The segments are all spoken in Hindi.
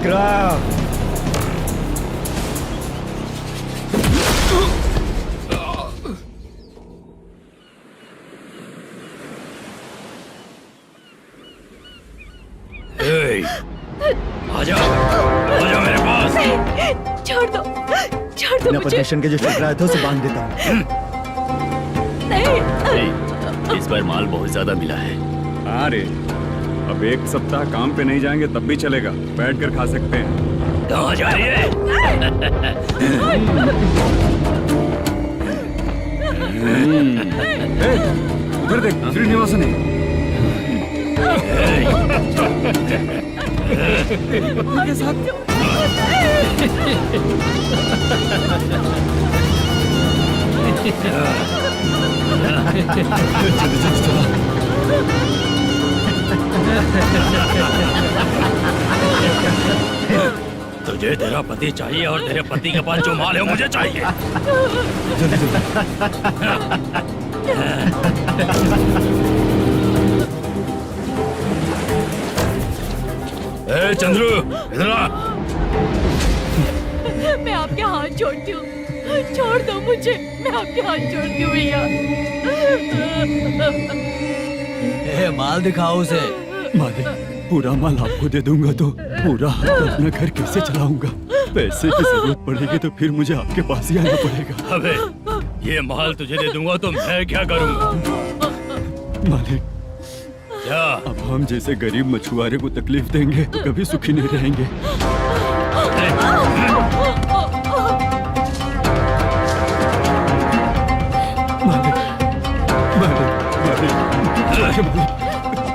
विक्रम। आजा मेरे पास। छोड़ दो मैं मुझे। स्टेशन के जो टकराए थे उसे बांध देता हूँ। नहीं, इस बार माल बहुत ज्यादा मिला है। हाँ रे, अब एक सप्ताह काम पे नहीं जाएंगे तब भी चलेगा, बैठ कर खा सकते हैं। कहाँ जा रही है? उधर देख, श्रीनिवासन है। उनके साथ तुझे तेरा पति चाहिए और तेरे पति के पास जो माल है वो मुझे चाहिए। ए चंद्रू, इधर आ। मैं आपके हाथ जोड़ती हूँ, छोड़ दो मुझे, मैं आपके हाथ जोड़ती हूँ भैया। माल दिखाओ उसे। मालिक, पूरा माल आपको दे दूंगा तो पूरा अपना घर कैसे चलाऊंगा? पैसे की जरूरत पड़ेगी तो फिर मुझे आपके पास ही आना पड़ेगा। अबे, ये माल तुझे दे दूंगा तो मैं क्या करूंगा? मालिक, क्या? अब हम जैसे गरीब मछुआरे को तकलीफ देंगे तो कभी सुखी नहीं रहेंगे। मालिक, मालिक,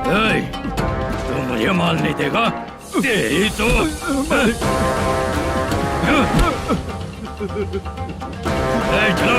मालिक, तू मुझे माल नहीं देगा? तेरी तो चलो।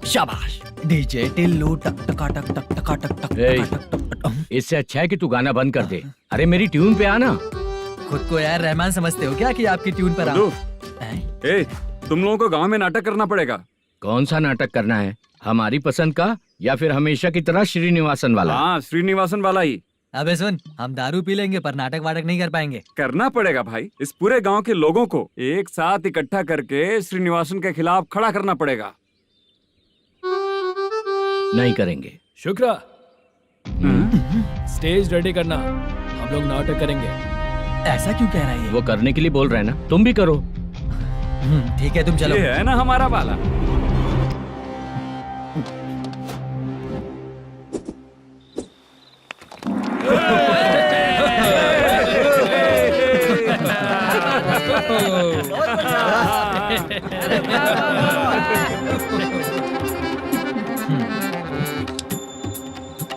शाबाश डीजे टिल्लू टक टका टक टक टका टक टक टक टक। इससे अच्छा है कि तू गाना बंद कर दे। अरे मेरी ट्यून पे आना। खुद को यार रहमान समझते हो क्या कि आपकी ट्यून पर आओ? ए, तुम लोगों को गांव में नाटक करना पड़ेगा। कौन सा नाटक करना है? हमारी पसंद का या फिर हमेशा की तरह श्रीनिवासन वाला? हाँ, श्रीनिवासन वाला ही। अबे सुन, हम दारू पी लेंगे पर नाटक वाटक नहीं कर पाएंगे। करना पड़ेगा भाई, इस पूरे गांव के लोगों को एक साथ इकट्ठा करके श्रीनिवासन के खिलाफ खड़ा करना पड़ेगा। नहीं करेंगे। शुक्रा, स्टेज रेडी करना, हम लोग नाटक करेंगे। ऐसा क्यों कह रहा है ये? वो करने के लिए बोल रहे हैं ना, तुम भी करो। ठीक है, तुम चलो। ये है ना हमारा वाला।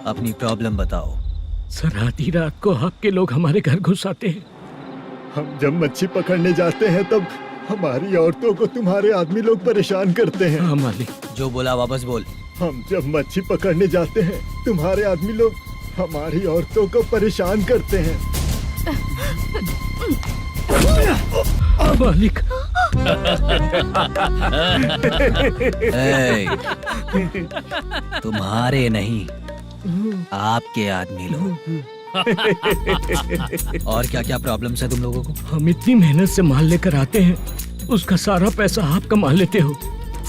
अपनी प्रॉब्लम बताओ। सर, आधी रात को आपके लोग हमारे घर घुस आते हैं। हम जब मच्छी पकड़ने जाते हैं तब हमारी औरतों को तुम्हारे आदमी लोग परेशान करते हैं। हाँ मालिक। जो बोला वापस बोल। हम जब मच्छी पकड़ने जाते हैं तुम्हारे आदमी लोग हमारी औरतों को परेशान करते हैं। मालिक। तुम्हारे नहीं, आपके आदमी लोग। और क्या क्या प्रॉब्लम्स है तुम लोगों को? हम इतनी मेहनत से माल लेकर आते हैं, उसका सारा पैसा आप कमा लेते हो।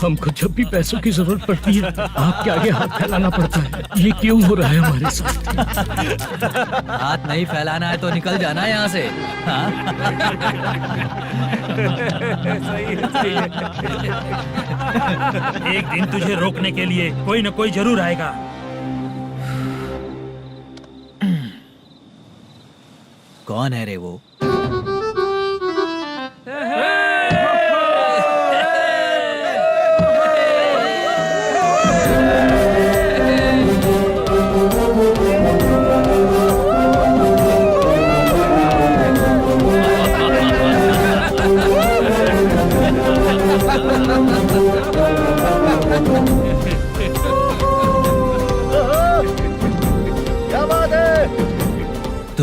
हमको जब भी पैसों की जरूरत पड़ती है आपके आगे हाथ फैलाना पड़ता है। ये क्यों हो रहा है हमारे साथ? हाथ नहीं फैलाना है तो निकल जाना है यहाँ से। हाँ? एक दिन तुझे रोकने के लिए कोई न कोई जरूर आएगा। कौन है रे वो?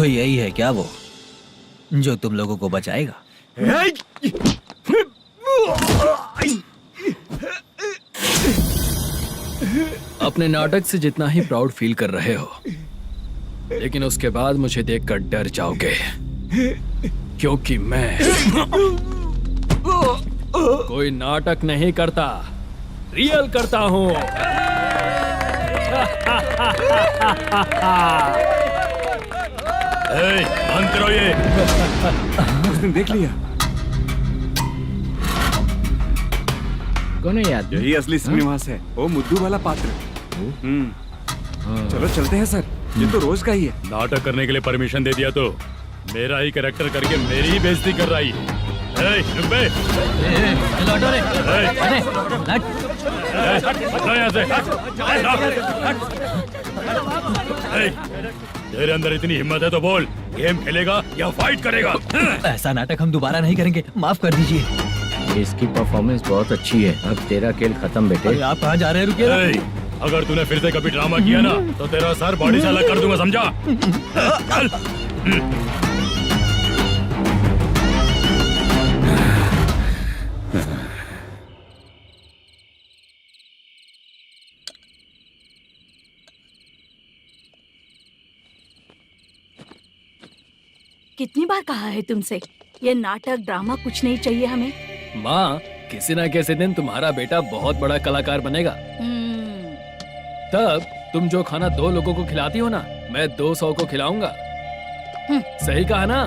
तो यही है क्या वो जो तुम लोगों को बचाएगा? अपने नाटक से जितना ही प्राउड फील कर रहे हो, लेकिन उसके बाद मुझे देखकर डर जाओगे, क्योंकि मैं कोई नाटक नहीं करता, रियल करता हूँ। बंद करो ये। उसने देख लिया। कौन है याद? यही असली श्रीनिवास है, वो मुद्दू वाला पात्र। चलो चलते हैं सर, ये तो रोज का ही है। नाटक करने के लिए परमिशन दे दिया तो मेरा ही कैरेक्टर करके मेरी ही बेइज्जती कर रही है। रुक बे। लौटो रे। हट यहाँ से। तेरे अंदर इतनी हिम्मत है तो बोल, गेम खेलेगा या फाइट करेगा? ऐसा नाटक हम दोबारा नहीं करेंगे, माफ कर दीजिए। इसकी परफॉर्मेंस बहुत अच्छी है। अब तेरा खेल खत्म बेटे। अरे आप कहाँ जा रहे हैं? रुकिए। अगर तूने फिर से कभी ड्रामा किया ना तो तेरा सर बॉडी से अलग कर दूंगा, समझा? चल। कितनी बार कहा है तुमसे, ये नाटक ड्रामा कुछ नहीं चाहिए हमें। माँ, किसी ना किसी दिन तुम्हारा बेटा बहुत बड़ा कलाकार बनेगा। तब तुम जो खाना 2 लोगों को खिलाती हो ना, मैं 200 को खिलाऊंगा। सही कहा ना?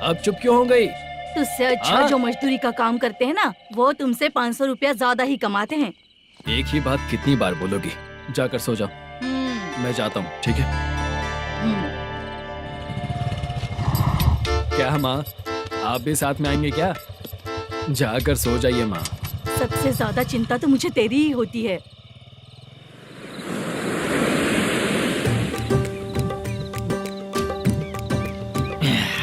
अब चुप क्यों हो गई? तुझसे अच्छा जो मजदूरी का काम करते हैं ना, वो तुमसे 500 रुपया ज्यादा ही कमाते हैं। एक ही बात कितनी बार बोलोगी? जाकर सो जाओ। मैं जाता हूँ, ठीक है? क्या माँ, आप भी साथ में आएंगे क्या? जाकर सो जाइए माँ। सबसे ज्यादा चिंता तो मुझे तेरी ही होती है।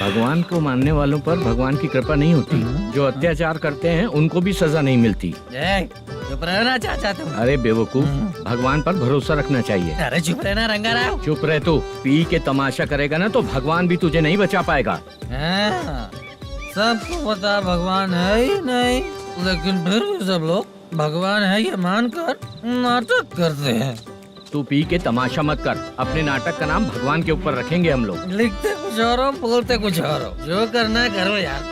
भगवान को मानने वालों पर भगवान की कृपा नहीं होती। जो अत्याचार करते हैं उनको भी सजा नहीं मिलती। चुप रहना चाचा तुम। अरे बेवकूफ, भगवान पर भरोसा रखना चाहिए। अरे चुप रहना रंगा राव। चुप रह तू। पी के तमाशा करेगा ना तो भगवान भी तुझे नहीं बचा पाएगा। सबको पता भगवान है ही नहीं, लेकिन फिर भी सब लोग भगवान है ये मानकर नाटक करते हैं। तू पी के तमाशा मत कर। अपने नाटक का नाम भगवान के ऊपर रखेंगे हम लोग। लिखते कुछ और हो, बोलते कुछ और हो, जो करना है करो यार।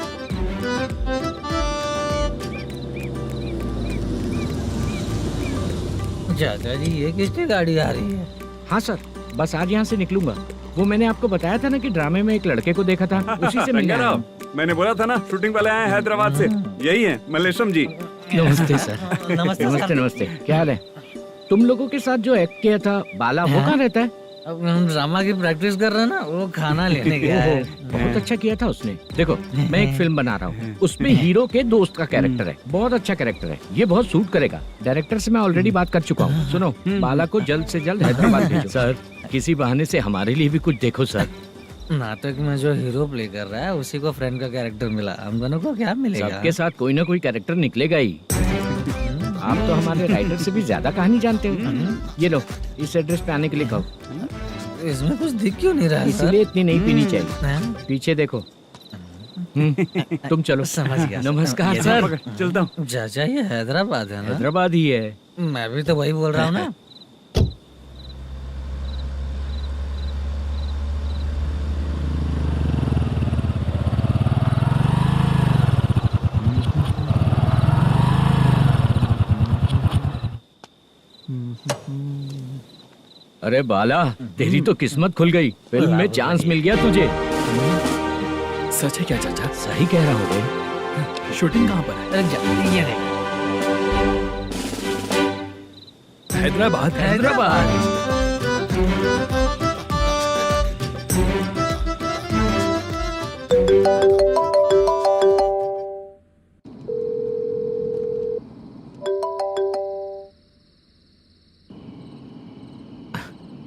चाचा जी, ये किसकी गाड़ी आ रही है? हाँ सर, बस आज यहाँ से निकलूंगा। वो मैंने आपको बताया था ना कि ड्रामे में एक लड़के को देखा था, उसी से मिलने आया हूँ। मैंने बोला था ना, शूटिंग वाले आए हैं हैदराबाद से। यही है मल्लेशम जी। नमस्ते सर। नमस्ते नमस्ते नमस्ते। क्या हाल है? तुम लोगों के साथ जो एक्ट किया था बाला, वो कहाँ रहता है? अब हम ड्रामा की प्रैक्टिस कर रहे हैं ना, वो खाना लेने गया है। बहुत अच्छा किया था उसने। देखो, मैं एक फिल्म बना रहा हूँ, उसमें हीरो के दोस्त का कैरेक्टर है। बहुत अच्छा कैरेक्टर है, ये बहुत सूट करेगा। डायरेक्टर से मैं ऑलरेडी बात कर चुका हूँ। सुनो, बाला को जल्द से जल्द हैदराबाद भेजो। सर, किसी बहाने से हमारे लिए भी कुछ देखो सर। नाटक में जो हीरो प्ले कर रहा है उसी को फ्रेंड का कैरेक्टर मिला, हम दोनों को क्या मिलेगा? सबके साथ कोई ना कोई कैरेक्टर निकलेगा ही। आप तो हमारे राइटर से भी ज्यादा कहानी जानते हो। ये लो, इस एड्रेस पे आने के लिए कहो। इसमें कुछ दिख क्यों नहीं रहा? इसलिए इतनी नहीं पीनी चाहिए। पीछे देखो। तुम चलो। समझ गया। नमस्कार सर। चलता हूँ। चाचा, ये हैदराबाद है ना? हैदराबाद ही है। मैं भी तो वही बोल रहा हूँ ना। अरे बाला, तेरी तो किस्मत खुल गई। फिल्म में चांस मिल गया तुझे। सच है क्या चाचा? सही कह रहा हो भाई। शूटिंग कहाँ पर है? ये देख। हैदराबाद। हैदराबाद।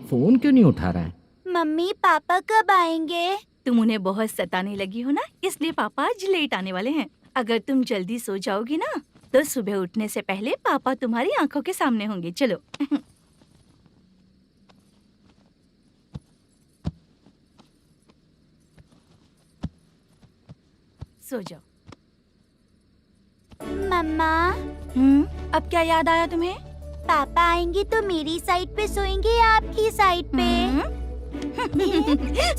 फोन क्यों नहीं उठा रहा है? मम्मी पापा कब आएंगे? तुम उन्हें बहुत सताने लगी हो ना, इसलिए पापा आज लेट आने वाले हैं। अगर तुम जल्दी सो जाओगी ना तो सुबह उठने से पहले पापा तुम्हारी आंखों के सामने होंगे। चलो। सो जाओ। मम्मा, अब क्या याद आया तुम्हें? पापा आएंगे तो मेरी साइड पे सोएंगे या आपकी साइड पे?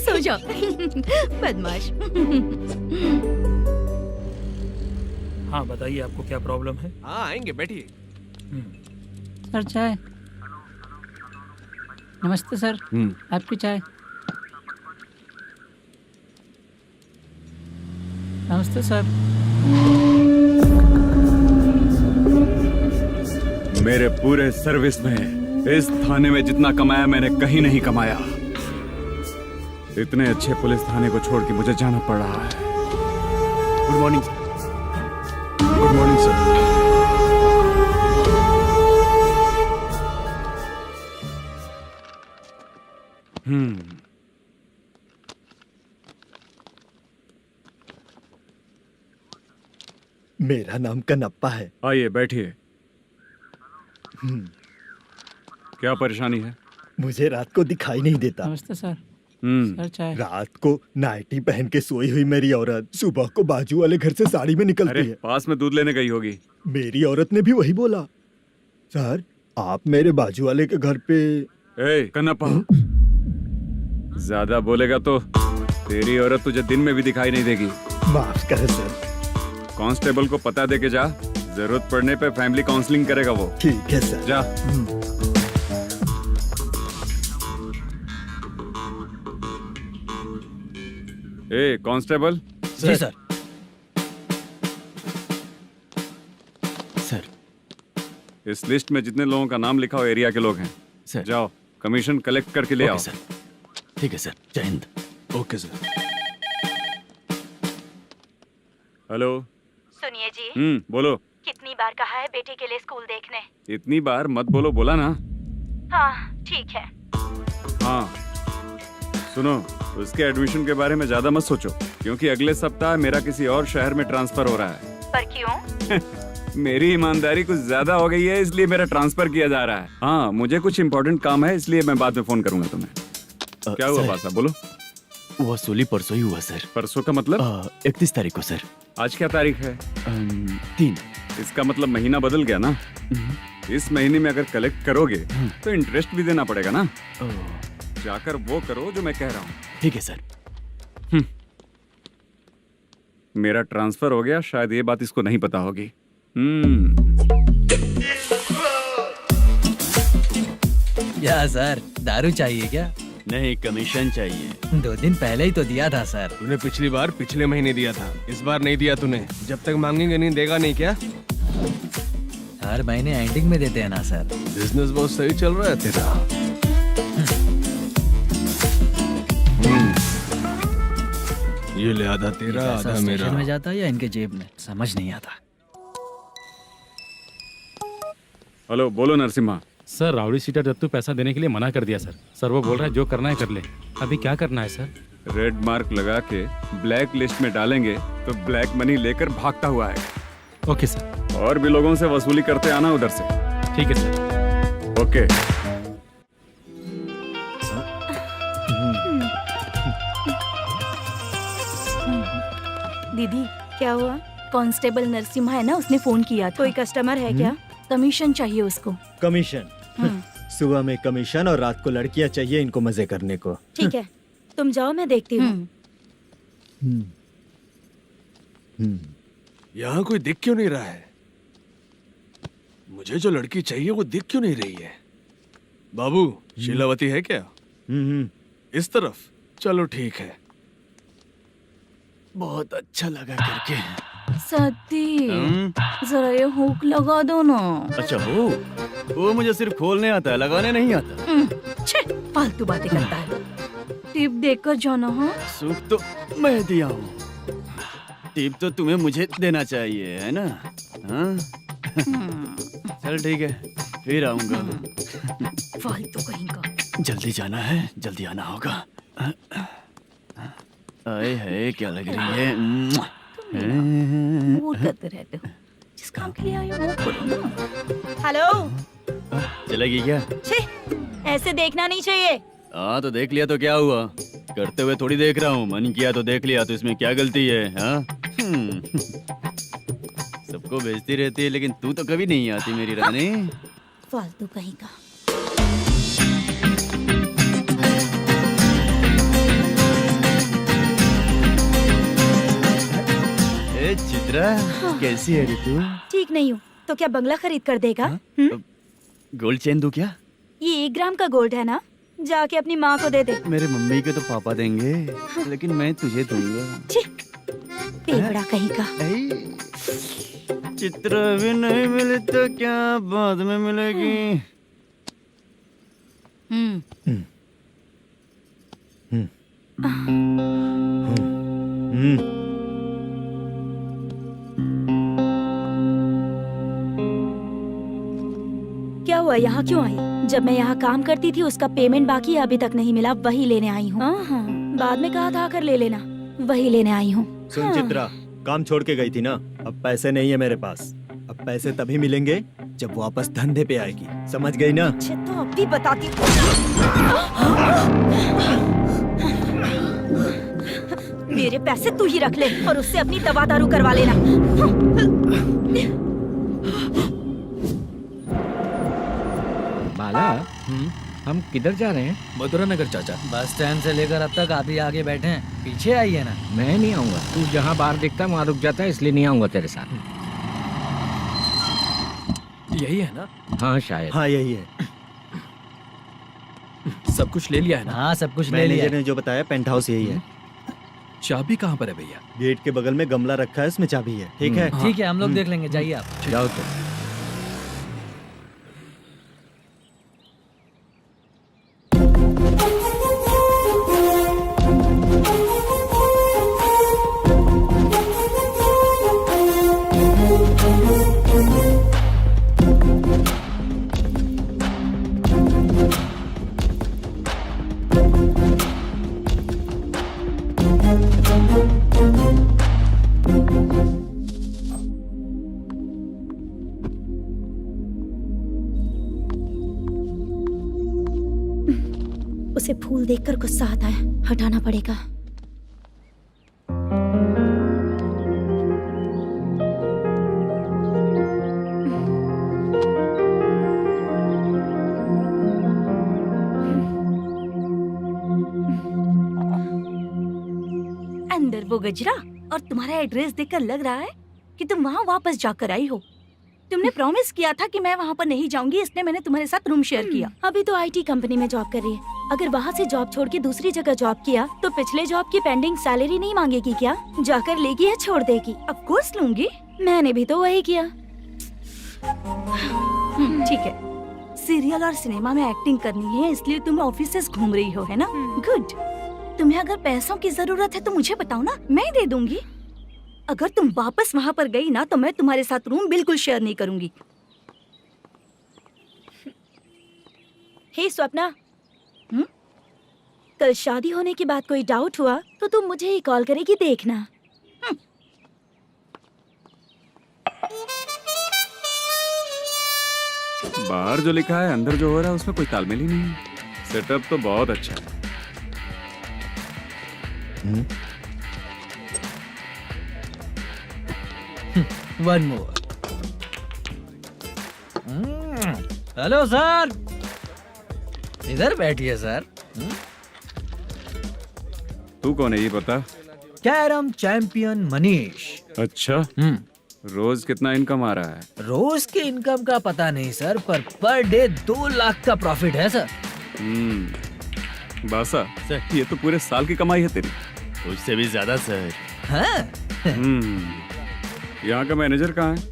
सो जाओ। बदमाश। हाँ बताइए, आपको क्या प्रॉब्लम है? हाँ आएंगे, बैठिए। सर चाय। नमस्ते सर, आपकी चाय। नमस्ते सर। मेरे पूरे सर्विस में इस थाने में जितना कमाया मैंने कहीं नहीं कमाया। इतने अच्छे पुलिस थाने को छोड़ के मुझे जाना पड़ रहा है। Good morning sir. Good morning sir. मेरा नाम कनप्पा है। आइए बैठिए। क्या परेशानी है? मुझे रात को दिखाई नहीं देता। नमस्ते सर। सर चाय। रात को नाइटी पहन के सोई हुई मेरी औरत सुबह को बाजू वाले घर से साड़ी में निकलती अरे है। पास में दूध लेने गई होगी। मेरी औरत ने भी वही बोला। सर, आप मेरे बाजू वाले के घर पे। ए कन्नप्पा, ज्यादा बोलेगा तो तेरी औरत तुझे दिन में भी दिखाई नहीं देगी। माफ करें सर। कांस्टेबल को पता दे के जा, जरूरत पड़ने पे फैमिली काउंसलिंग करेगा वो। ठीक है सर। जा। ए कांस्टेबल। जी सर। सर, इस लिस्ट में जितने लोगों का नाम लिखा हो एरिया के लोग हैं। सर। जाओ कमीशन कलेक्ट करके ले आओ। सर। ठीक है सर, जय हिंद। Okay sir. हेलो। सुनिए जी, बोलो। कितनी बार कहा है बेटे के लिए स्कूल देखने? इतनी बार मत बोलो, बोला ना। हाँ ठीक है। हाँ सुनो, उसके एडमिशन के बारे में ज्यादा मत सोचो, क्योंकि अगले सप्ताह मेरा किसी और शहर में ट्रांसफर हो रहा है। पर क्यों? मेरी ईमानदारी कुछ ज्यादा हो गई है, इसलिए मेरा ट्रांसफर किया जा रहा है। हाँ मुझे कुछ इम्पोर्टेंट काम है, इसलिए मैं बाद में फोन करूंगा तुम्हें। क्या हुआ पासा, बोलो। वसूली परसों ही हुआ सर। परसों का मतलब? 31 तारीख को सर। आज क्या तारीख है? 3। इसका मतलब महीना बदल गया ना। इस महीने में अगर कलेक्ट करोगे तो इंटरेस्ट भी देना पड़ेगा ना। जाकर वो करो जो मैं कह रहा हूँ। ठीक है सर। मेरा ट्रांसफर हो गया, शायद ये बात इसको नहीं पता होगी। क्या सर, दारू चाहिए क्या? नहीं, कमीशन चाहिए। 2 दिन पहले ही तो दिया था सर। तूने पिछली बार पिछले महीने दिया था, इस बार नहीं दिया तूने। जब तक मांगेंगे नहीं देगा नहीं क्या? हर महीने एंडिंग में देते हैं ना सर। बिजनेस बहुत सही चल रहा है तेरा। ये ले आधा तेरा, आधा मेरा। में जाता है या इनके जेब में, समझ नहीं आता। हेलो, बोलो Narasimha. Sir rowdy seater Dattu पैसा देने के लिए मना कर दिया सर। सर वो बोल रहा है जो करना है कर ले। अभी क्या करना है सर? रेड मार्क लगा के ब्लैक लिस्ट में डालेंगे तो ब्लैक मनी लेकर भागता हुआ है। Okay sir. और भी लोगों से वसूली करते आना उधर से। ठीक है सर। ओके। दीदी क्या हुआ? कांस्टेबल नरसिम्हा है ना, उसने फोन किया। कोई कस्टमर है क्या? कमीशन चाहिए उसको। कमीशन? सुबह में कमीशन और रात को लड़कियां चाहिए इनको मजे करने को। ठीक है, तुम जाओ, मैं देखती हूँ। यहाँ कोई दिख क्यों नहीं रहा है? मुझे जो लड़की चाहिए वो दिख क्यों नहीं रही है? बाबू, शीलावती है क्या? इस तरफ? चलो ठीक है। बहुत अच्छा लगा करके। सती, जरा ये हुक लगा दो ना। अच्छा वो मुझे सिर्फ खोलने आता है, लगाने नहीं आता। छे, फालतू बातें करता है। टिप देकर जाना। हाँ, सुख तो मैं दिया हूँ, टिप तो तुम्हें मुझे देना चाहिए, है ना? हाँ? चल ठीक है, फिर आऊंगा। फालतू कहीं का। जल्दी जाना है, जल्दी आना होगा। आए है, क्या लग रही है? मूड करते रहते हो। जिस काम के लिए आए हो वो करो ना। हेलो, चलेगी क्या? छे, ऐसे देखना नहीं चाहिए। हाँ तो देख लिया तो क्या हुआ? करते हुए थोड़ी देख रहा हूँ, मन किया तो देख लिया, तो इसमें क्या गलती है? हाँ? सबको भेजती रहती है लेकिन तू तो कभी नहीं आती मेरी रानी। फालतू कहीं का। ए चित्रा, कैसी है रे तू? ठीक नहीं हूँ तो क्या बंगला खरीद कर देगा? गोल्ड चेन दूं क्या? ये 1 ग्राम का गोल्ड है ना, जाके अपनी माँ को दे दे। मेरे मम्मी को तो पापा देंगे लेकिन मैं तुझे दूंगा। पेगड़ा कहीं का। चित्रा भी नहीं मिली तो क्या बाद में मिलेगी। क्या हुआ, यहाँ क्यों आई? जब मैं यहाँ काम करती थी उसका पेमेंट बाकी है, अभी तक नहीं मिला, वही लेने आई हूँ। बाद में कहा था आकर ले लेना, वही लेने आई हूँ। सुन चित्रा, काम छोड़ के गई थी ना, अब पैसे नहीं है मेरे पास। अब पैसे तभी मिलेंगे जब वापस धंधे पे आएगी, समझ गई ना? अच्छा तो अब भी बताती। मेरे पैसे तू ही रख ले और उससे अपनी दवा दारू करवा लेना। बाला, हम किधर जा रहे हैं? मथुरा नगर चाचा। बस स्टैंड से लेकर अब तक आप ही आगे बैठे हैं, पीछे आइए ना। मैं नहीं आऊंगा, तू जहाँ बाहर दिखता वहाँ रुक जाता है, इसलिए नहीं आऊंगा तेरे साथ। यही है ना? हाँ शायद। हाँ यही है। सब कुछ ले लिया है ना? हाँ सब कुछ ले लिया। मैनेजर ने जो बताया पेंट हाउस यही है। चाबी कहाँ पर है भैया? गेट के बगल में गमला रखा है, उसमें चाबी है। ठीक है? ठीक है, हम लोग देख लेंगे, जाइए आप। जाओ तो। उसे फूल देखकर गुस्सा आता है, हटाना पड़ेगा। अंदर वो गजरा और तुम्हारा एड्रेस देखकर लग रहा है कि तुम वहाँ वापस जाकर आई हो। तुमने प्रॉमिस किया था कि मैं वहाँ पर नहीं जाऊंगी, इसलिए मैंने तुम्हारे साथ रूम शेयर किया। अभी तो आईटी कंपनी में जॉब कर रही है, अगर वहाँ से जॉब छोड़ के दूसरी जगह जॉब किया तो पिछले जॉब की पेंडिंग सैलरी नहीं मांगेगी क्या? जाकर लेगी या छोड़ देगी? ऑफ कोर्स लूंगी, मैंने भी तो वही किया। ठीक है, सीरियल और सिनेमा में एक्टिंग करनी है इसलिए तुम ऑफिसेस घूम रही हो, है ना? गुड। तुम्हें अगर पैसों की जरूरत है तो मुझे बताओ ना, मैं दे दूंगी। अगर तुम वापस वहाँ पर गई ना तो मैं तुम्हारे साथ रूम बिल्कुल शेयर नहीं करूंगी। हे स्वप्ना, कल शादी होने की बात कोई डाउट हुआ तो तुम मुझे ही कॉल करेगी, देखना। बाहर जो लिखा है अंदर जो हो रहा है उसमें कोई तालमेल ही नहीं है। सेटअप तो बहुत अच्छा है। One more. हेलो सर, इधर बैठिए सर। तू कौन है ये बता? Carrom champion Manish. अच्छा, रोज कितना इनकम आ रहा है? रोज के इनकम का पता नहीं सर, पर डे 2 लाख का प्रॉफिट है सर। बासा, ये तो पूरे साल की कमाई है तेरी। उससे भी ज्यादा सर। हाँ? यहाँ का मैनेजर कहाँ है?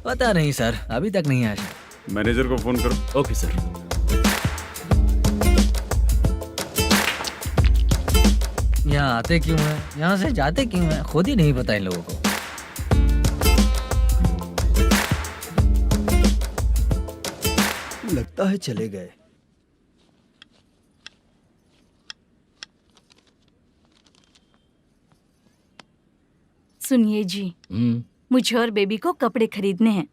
पता नहीं सर, अभी तक नहीं आया। मैनेजर को फोन करो। Okay sir. यहाँ आते क्यों हैं, यहाँ से जाते क्यों हैं, खुद ही नहीं पता इन लोगों को। लगता है चले गए। सुनिए जी, मुझे और बेबी को कपड़े खरीदने हैं।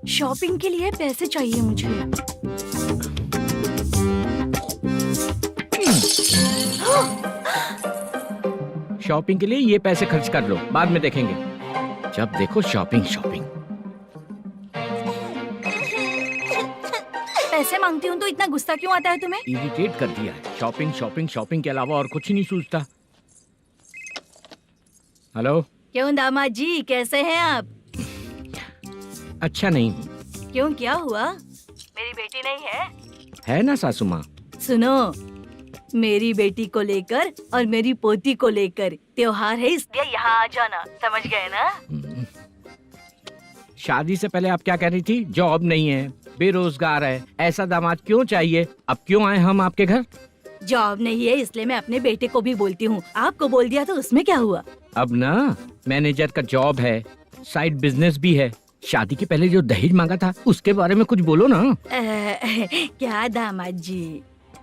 शॉपिंग के लिए पैसे चाहिए मुझे। शॉपिंग के लिए ये पैसे खर्च कर लो, बाद में देखेंगे। जब देखो शॉपिंग शॉपिंग। पैसे मांगती हूँ तो इतना गुस्सा क्यों आता है तुम्हें? इरिटेट कर दिया है। शॉपिंग शॉपिंग शॉपिंग के अलावा और कुछ ही नहीं सूझता। हेलो। क्यों दामाद जी, कैसे हैं आप? अच्छा नहीं। क्यों, क्या हुआ? मेरी बेटी नहीं है? है ना सासू माँ। सुनो, मेरी बेटी को लेकर और मेरी पोती को लेकर त्योहार है, इसलिए यहाँ आ जाना, समझ गए ना? शादी से पहले आप क्या कह रही थी? जॉब नहीं है, बेरोजगार है, ऐसा दामाद क्यों चाहिए? अब क्यों आए हम आपके घर? जॉब नहीं है इसलिए मैं अपने बेटे को भी बोलती हूँ, आपको बोल दिया तो उसमें क्या हुआ? अब ना मैनेजर का जॉब है, साइड बिजनेस भी है। शादी के पहले जो दहेज मांगा था उसके बारे में कुछ बोलो ना। क्या दामाद जी,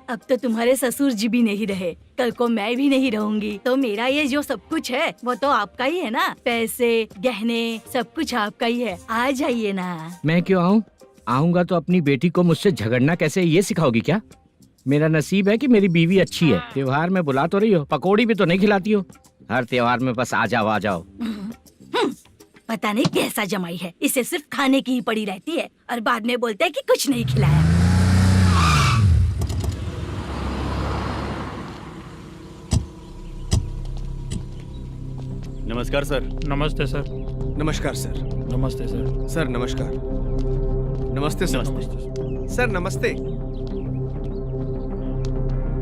अब तो तुम्हारे ससुर जी भी नहीं रहे, कल को मैं भी नहीं रहूंगी, तो मेरा ये जो सब कुछ है वो तो आपका ही है ना। पैसे, गहने, सब कुछ आपका ही है। आ जाइए ना। मैं क्यों आऊँ? आऊंगा तो अपनी बेटी को मुझसे झगड़ना कैसे ये सिखाओगी क्या? मेरा नसीब है कि मेरी बीवी अच्छी है। त्योहार में बुला तो रही हो, पकौड़ी भी तो नहीं खिलाती हो। हर त्योहार में बस आ जाओ आ जाओ। पता नहीं कैसा जमाई है, इसे सिर्फ खाने की ही पड़ी रहती है और बाद में बोलते हैं कि कुछ नहीं खिलाया। नमस्कार सर। नमस्ते सर। नमस्कार सर। नमस्ते सर। सर नमस्कार। नमस्ते सर। सर नमस्ते।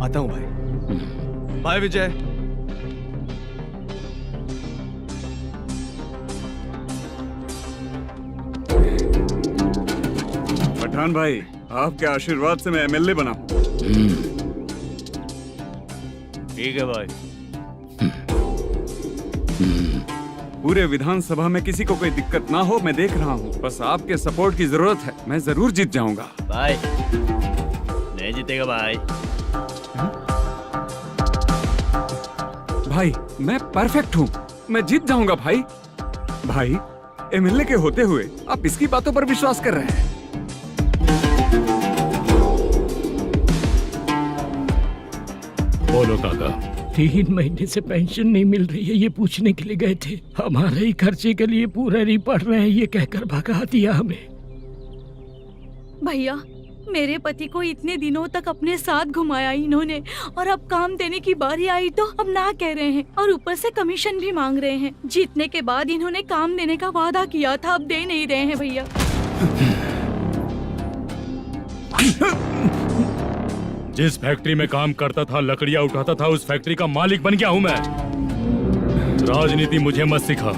आता हूँ भाई। बाय विजय। पठान भाई, आपके आशीर्वाद से मैं एमएलए बना हूँ। ठीक है भाई। पूरे विधानसभा में किसी को कोई दिक्कत ना हो, मैं देख रहा हूँ। बस आपके सपोर्ट की जरूरत है, मैं जरूर जीत जाऊंगा। भाई नहीं जीतेगा भाई। भाई मैं परफेक्ट हूँ, मैं जीत जाऊंगा भाई। भाई एमएलए के होते हुए आप इसकी बातों पर विश्वास कर रहे हैं। बोलो काका। 3 महीने से पेंशन नहीं मिल रही है, ये पूछने के लिए गए थे। हमारे ही खर्चे के लिए पूरा नहीं पड़ रहे हैं, ये कहकर भगा दिया हमें। भैया, मेरे पति को इतने दिनों तक अपने साथ घुमाया इन्होंने, और अब काम देने की बारी आई तो अब ना कह रहे हैं और ऊपर से कमीशन भी मांग रहे हैं। जीतने के बाद इन्होंने काम देने का वादा किया था, अब दे नहीं रहे हैं भैया। जिस फैक्ट्री में काम करता था, लकड़ियां उठाता था, उस फैक्ट्री का मालिक बन गया हूं मैं। राजनीति मुझे मत सिखा।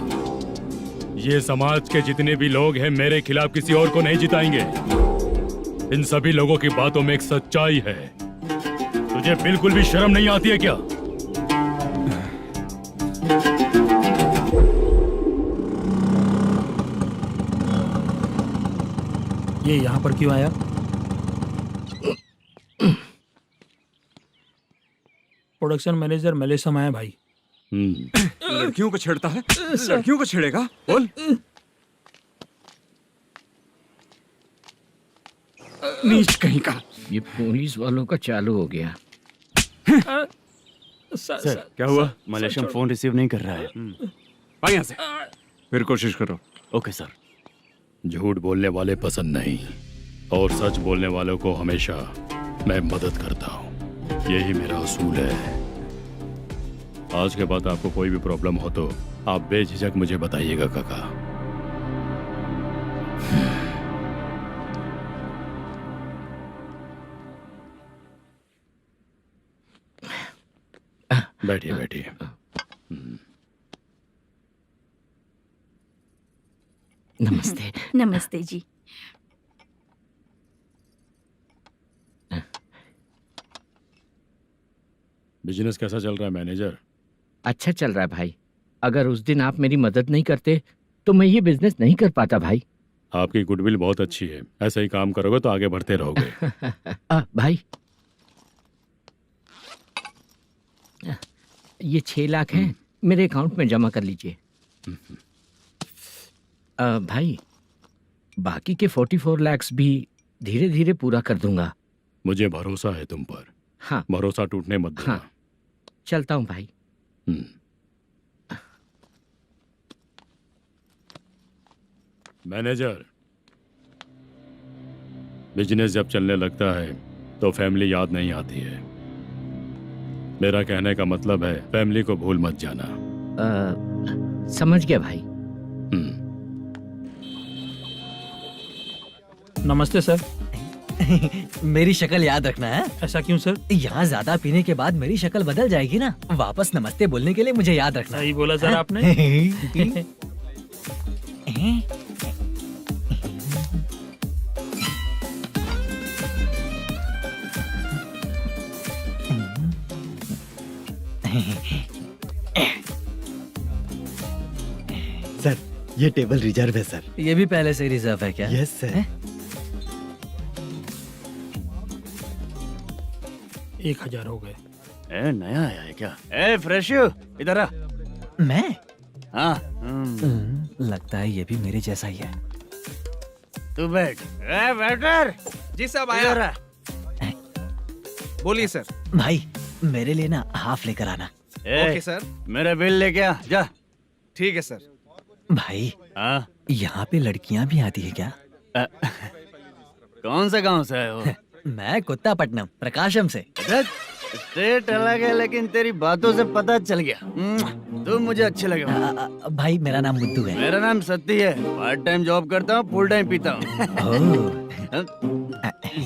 ये समाज के जितने भी लोग हैं मेरे खिलाफ किसी और को नहीं जिताएंगे। इन सभी लोगों की बातों में एक सच्चाई है। तुझे बिल्कुल भी शर्म नहीं आती है क्या? ये यहाँ पर क्यों आया? प्रोडक्शन मैनेजर मलेशम आया भाई। लड़कियों को छेड़ता है, लड़कियों को छेड़ेगा? बोल। नीच कहीं का। ये पुलिस वालों का चालू हो गया। सर क्या हुआ? मलेशियन फोन रिसीव नहीं कर रहा है। भाई यहाँ से फिर कोशिश करो। Okay sir. झूठ बोलने वाले पसंद नहीं, और सच बोलने वालों को हमेशा मैं मदद करता हूँ। यही मेरा असूल है। आज के बाद आपको कोई भी प्रॉब्लम हो तो आप बेझिझक मुझे बताइएगा काका। बैठिए बैठिए। नमस्ते। नमस्ते जी। बिजनेस कैसा चल रहा है मैनेजर? अच्छा चल रहा है भाई। अगर उस दिन आप मेरी मदद नहीं करते तो मैं ये बिजनेस नहीं कर पाता भाई। आपकी गुडविल बहुत अच्छी है, ऐसा ही काम करोगे तो आगे बढ़ते रहोगे। भाई ये 6 लाख हैं, मेरे अकाउंट में जमा कर लीजिए। भाई बाकी के 44 लाख भी धीरे धीरे पूरा कर दूंगा। मुझे भरोसा है तुम पर। हाँ। भरोसा टूटने मत देना। हाँ। चलता हूँ भाई। मैनेजर, बिजनेस जब चलने लगता है तो फैमिली याद नहीं आती है। मेरा कहने का मतलब है फैमिली को भूल मत जाना। समझ गया भाई। नमस्ते सर। मेरी शक्ल याद रखना है। ऐसा क्यों सर? यहाँ ज्यादा पीने के बाद मेरी शक्ल बदल जाएगी ना। वापस नमस्ते बोलने के लिए मुझे याद रखना। सही बोला सर आपने। सर ये टेबल रिजर्व है सर। ये भी पहले से रिजर्व है क्या? Yes sir. 1000 हो गए। ए, नया आया है क्या? ए फ्रेश इधर आ। मैं? हाँ। लगता है ये भी मेरे जैसा ही है। तू बैठ। ए वेटर। जी साहब आया। बोलिए सर। भाई मेरे लिए ना हाफ लेकर आना। Okay sir. मेरा बिल लेके आ जा। ठीक है सर। भाई हाँ यहाँ पे लड़कियाँ भी आती है क्या? कौन सा गांव से है वो? मैं कुत्तापट्टनम प्रकाशम से। स्टेट अलग है लेकिन तेरी बातों से पता चल गया। तू मुझे अच्छे लगे। भाई मेरा नाम मुद्दू है। मेरा नाम सत्ती है। पार्ट टाइम जॉब करता हूँ, फुल टाइम पीता हूँ। इस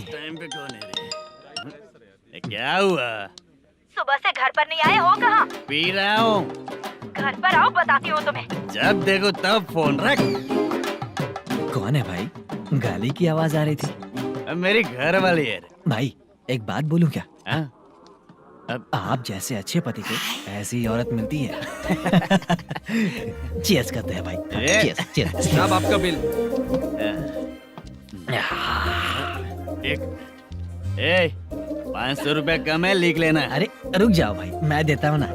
टाइम पे कौन है रे? क्या हुआ? सुबह से घर पर नहीं आए हो? कहाँ? पी रहा हूँ। घर पर आओ, बताती हूँ तुम्हें। जब देखो तब फोन रख। कौन है भाई? गाली की आवाज आ रही थी। मेरी घर वाली है। भाई एक बात बोलूं क्या? अब आप जैसे अच्छे पति को ऐसी औरत मिलती है। चीयर्स करते हैं भाई। Cheers cheers. साहब आपका बिल। एक 500 रुपया कम है, लिख लेना। अरे रुक जाओ भाई, मैं देता हूँ ना।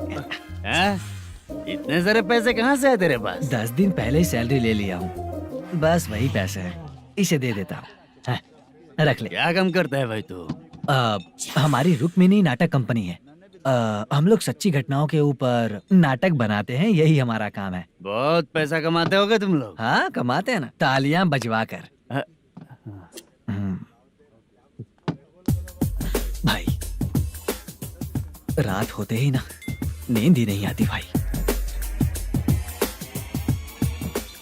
इतने सारे पैसे कहाँ से है तेरे पास? 10 दिन पहले ही सैलरी ले लिया हूँ। बस वही पैसे हैं, इसे दे देता हूँ। रख ले। क्या काम करता है भाई तू? हमारी रुक्मिनी नाटक कंपनी है। हम लोग सच्ची घटनाओं के ऊपर नाटक बनाते हैं, यही हमारा काम है। बहुत पैसा कमाते होगे तुम लोग। हाँ कमाते हैं ना, तालियां बजवा कर। भाई रात होते ही ना नींद ही नहीं आती भाई।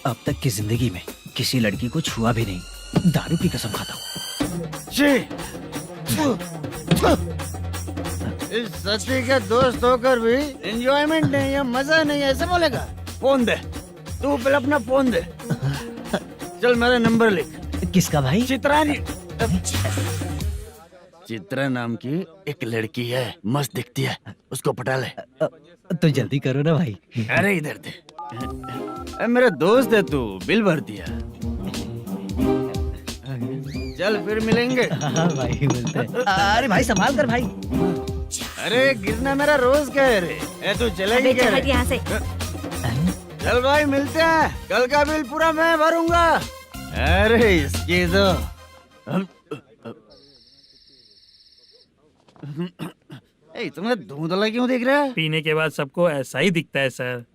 अब तक की जिंदगी में किसी लड़की को छुआ भी नहीं, दारू की कसम खाता हूँ। इस सच्ची के दोस्त होकर भी एंजॉयमेंट नहीं है, मजा नहीं है, ऐसे बोलेगा? फोन दे, तू पहले अपना फोन दे। चल मेरा नंबर लिख। किसका भाई? चित्रानी। चित्रा नाम की एक लड़की है, मस्त दिखती है, उसको पटा ले। तो जल्दी करो ना भाई। अरे इधर दे। मेरा दोस्त है तू, बिल भर दिया। चल फिर मिलेंगे। हाँ भाई मिलते हैं। अरे भाई संभाल कर भाई। अरे गिरना मेरा रोज का है रे। तू चलेगी क्या रे? यहाँ से। चल भाई मिलते हैं, कल का बिल पूरा मैं भरूंगा। अरे इसकी तो तुम्हें धुंधला क्यों दिख रहा है? पीने के बाद सबको ऐसा ही दिखता है सर।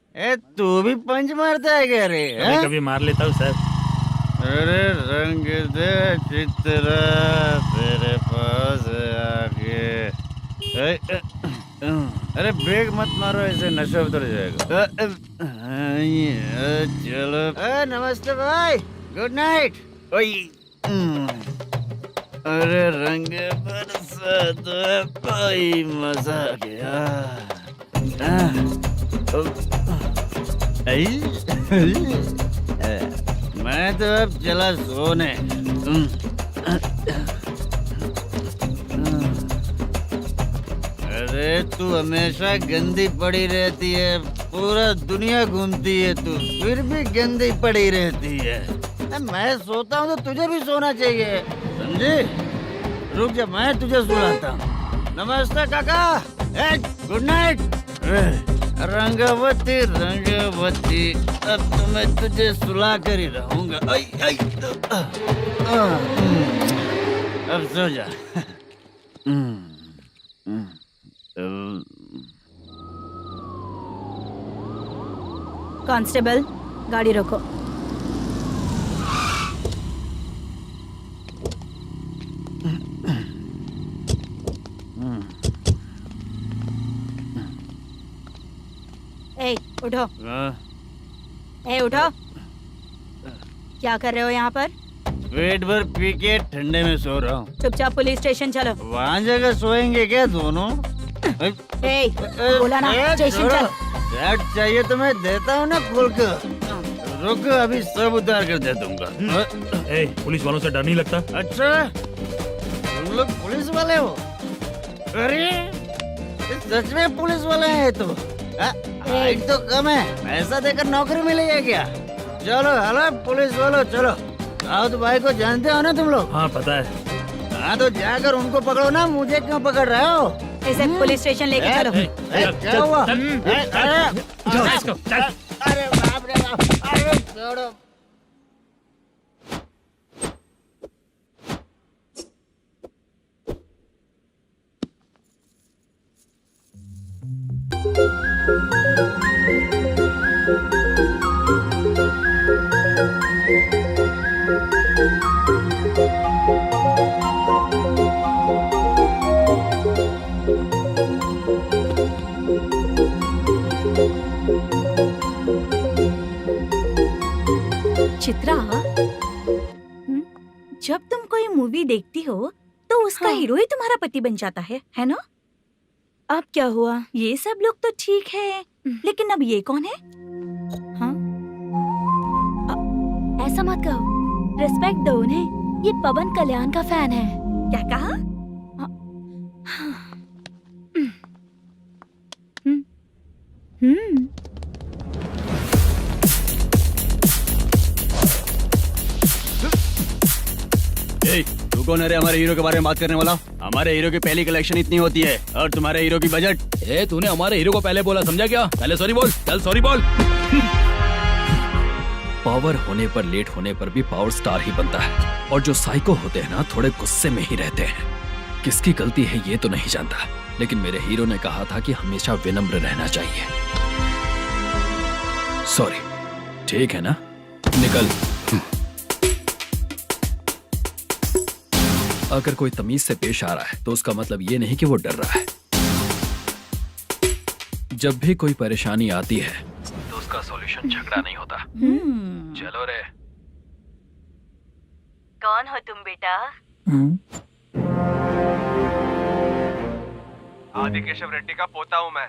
तू भी पंच मारता है क्या रे? कभी कभी मार लेता हूँ सर। अरे रंग दे चित्रा तेरे पास आके। अरे ब्रेक मत मारो, ऐसे नशा उतर जाएगा। चलो। नमस्ते भाई, गुड नाइट। अरे रंग बरसात भाई, मजा आ गया। मैं तो अब चला सोने। अरे तू हमेशा गंदी पड़ी रहती है, पूरा दुनिया घूमती है तू, फिर भी गंदी पड़ी रहती है। मैं सोता हूँ तो तुझे भी सोना चाहिए, समझे? रुक जा, मैं तुझे सुलाता हूँ। नमस्ते काका, गुड नाइट। रंगवती रंगवती, अब तो मैं तुझे सुला कर ही रहूंगा। अब सो जा। कांस्टेबल, गाड़ी रोको। ए, उठो। हाँ, ए, उठो। क्या कर रहे हो यहाँ पर? पेट भर पी के ठंडे में सो रहा हूँ। चुपचाप पुलिस स्टेशन चलो। वहाँ जगह सोएंगे क्या दोनों? ए, बोला ना स्टेशन चल। शर्ट चाहिए तो मैं देता हूँ ना खोल कर। रुक, अभी सब उतार कर दे दूंगा। ए, पुलिस वालों से डर नहीं लगता? अच्छा, तुम लोग पुलिस वाले हो? अरे, ये सच में पुलिस वाले हैं तो? हाइट तो कम है, पैसा देकर नौकरी मिलेगी क्या? चलो हेलो पुलिस वालों, चलो। राउत भाई को जानते हो ना तुम लोग? हाँ पता है। हाँ तो जाकर उनको पकड़ो ना, मुझे क्यों पकड़ रहे हो? इसे पुलिस स्टेशन लेके चलो। क्या हुआ? चल। अरे बाप रे बाप, अरे छोड़ो। चित्रा, जब तुम कोई मूवी देखती हो तो उसका हीरो ही तुम्हारा पति बन जाता है ना? अब क्या हुआ? ये सब लोग तो ठीक है, लेकिन अब ये कौन है? हाँ? ऐसा मत कहो, रिस्पेक्ट दो उन्हें। ये पवन कल्याण का फैन है। क्या कहा? तू कौन है रे हमारे हीरो के बारे में बात करने वाला? हमारे हीरो की पहली कलेक्शन इतनी होती है और तुम्हारे हीरो की बजट। तूने हमारे हीरो को पहले बोला, समझा क्या? पहले सॉरी बोल, चल सॉरी बोल। पावर होने पर, लेट होने पर भी पावर स्टार ही बनता है। और जो साइको होते हैं ना, थोड़े गुस्से में ही रहते हैं। किसकी गलती है ये तो नहीं जानता, लेकिन मेरे हीरो ने कहा था कि हमेशा विनम्र रहना चाहिए। सॉरी, ठीक है ना? निकल। अगर कोई तमीज से पेश आ रहा है तो उसका मतलब ये नहीं कि वो डर रहा है। जब भी कोई परेशानी आती है तो उसका सॉल्यूशन झगड़ा नहीं होता। चलो रे। कौन हो तुम बेटा? आदि केशव रेड्डी का पोता हूँ मैं।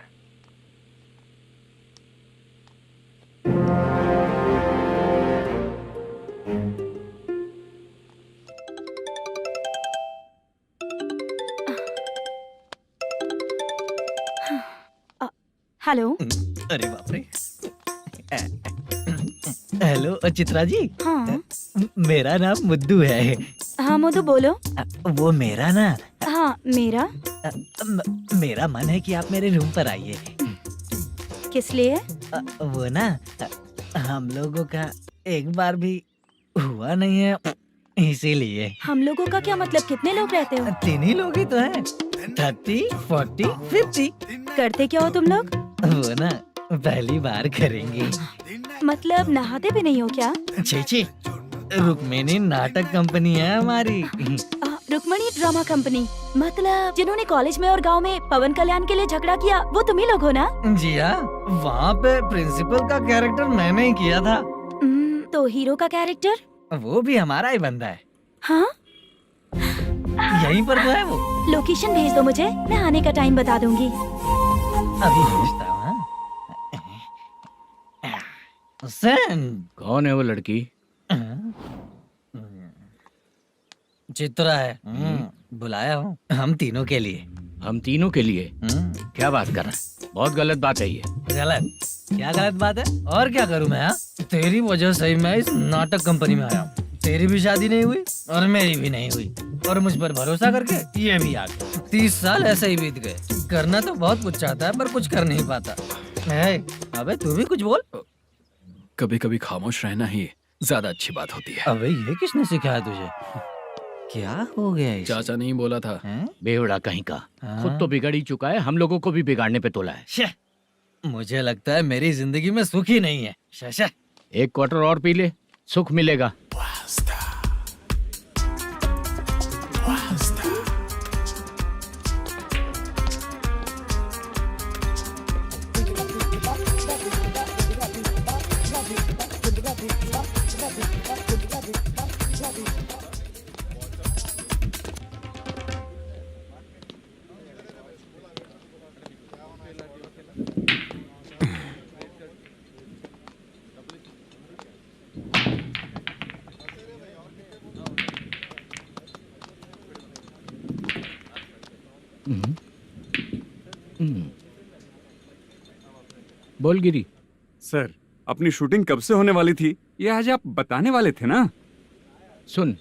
हेलो। अरे बाप रे। हेलो चित्रा जी। हाँ। मेरा नाम मुद्दू है। हाँ मधु बोलो। वो मेरा ना। हाँ मेरा। मेरा मन है कि आप मेरे रूम पर आइए। किस लिए? वो ना, हम लोगों का एक बार भी हुआ नहीं है, इसीलिए। हम लोगों का क्या मतलब? कितने लोग रहते हो? 3 ही लोग ही तो हैं। 30, 40, 50। करते क्या हो तुम लोग? वो ना पहली बार करेंगे। मतलब नहाते भी नहीं हो क्या? छी, रुक्मिणी नाटक कंपनी है हमारी। Rukmini drama company? मतलब जिन्होंने कॉलेज में और गांव में पवन कल्याण के लिए झगड़ा किया, वो तुम ही लोग हो ना? जी हाँ, वहाँ पे प्रिंसिपल का कैरेक्टर मैंने ही किया था। तो हीरो का कैरेक्टर? वो भी हमारा ही बंदा है। हाँ? यहीं पर तो है वो। लोकेशन भेज दो मुझे, मैं आने का टाइम बता दूंगी। अभी भेजता हूँ। कौन है वो लड़की? चित्रा है। बुलाया हूँ हम तीनों के लिए। हम तीनों के लिए? क्या बात कर रहा है? बहुत गलत बात है ये। गलत? क्या गलत बात है? और क्या करूँ मैं? तेरी वजह से ही मैं इस नाटक कंपनी में आया हूँ। तेरी भी शादी नहीं हुई और मेरी भी नहीं हुई, और मुझ पर भरोसा करके ये भी आ गया। 30 साल ऐसे ही बीत गए। करना तो बहुत कुछ चाहता है पर कुछ कर नहीं पाता। अबे तू भी कुछ बोल। कभी कभी खामोश रहना ही ज्यादा अच्छी बात होती है। अबे ये किसने सिखाया तुझे? क्या हो गया इसे? चाचा नहीं बोला था। बेवड़ा कहीं का। खुद तो बिगड़ ही चुका है, हम लोगों को भी बिगाड़ने पे तोला है। मुझे लगता है मेरी जिंदगी में सुख ही नहीं है। शशा, 1 क्वार्टर और पी ले, सुख मिलेगा। बोल गिरी। सर, अपनी शूटिंग कब से होने वाली थी ये आज आप बताने वाले थे ना? सुन,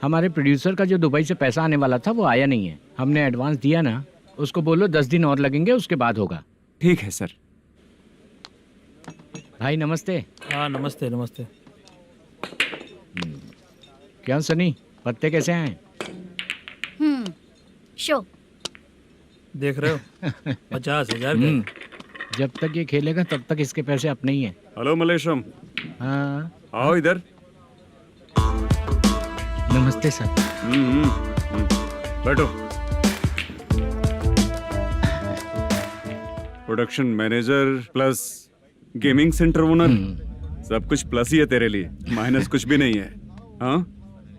हमारे प्रोड्यूसर का जो दुबई से पैसा आने वाला था वो आया नहीं है। हमने एडवांस दिया ना, उसको बोलो 10 दिन और लगेंगे, उसके बाद होगा। ठीक है सर। भाई नमस्ते। हाँ नमस्ते नमस्ते। क्या सनी, पत्ते कैसे हैं? शो देख रहे हो 50,000 का। जब तक ये खेलेगा तब तक इसके पैसे अपने ही हैं। हेलो मलेशम। हाँ आओ इधर। नमस्ते सर। बैठो। Production manager plus gaming centre owner, सब कुछ प्लस ही है तेरे लिए, माइनस कुछ भी नहीं है। हाँ,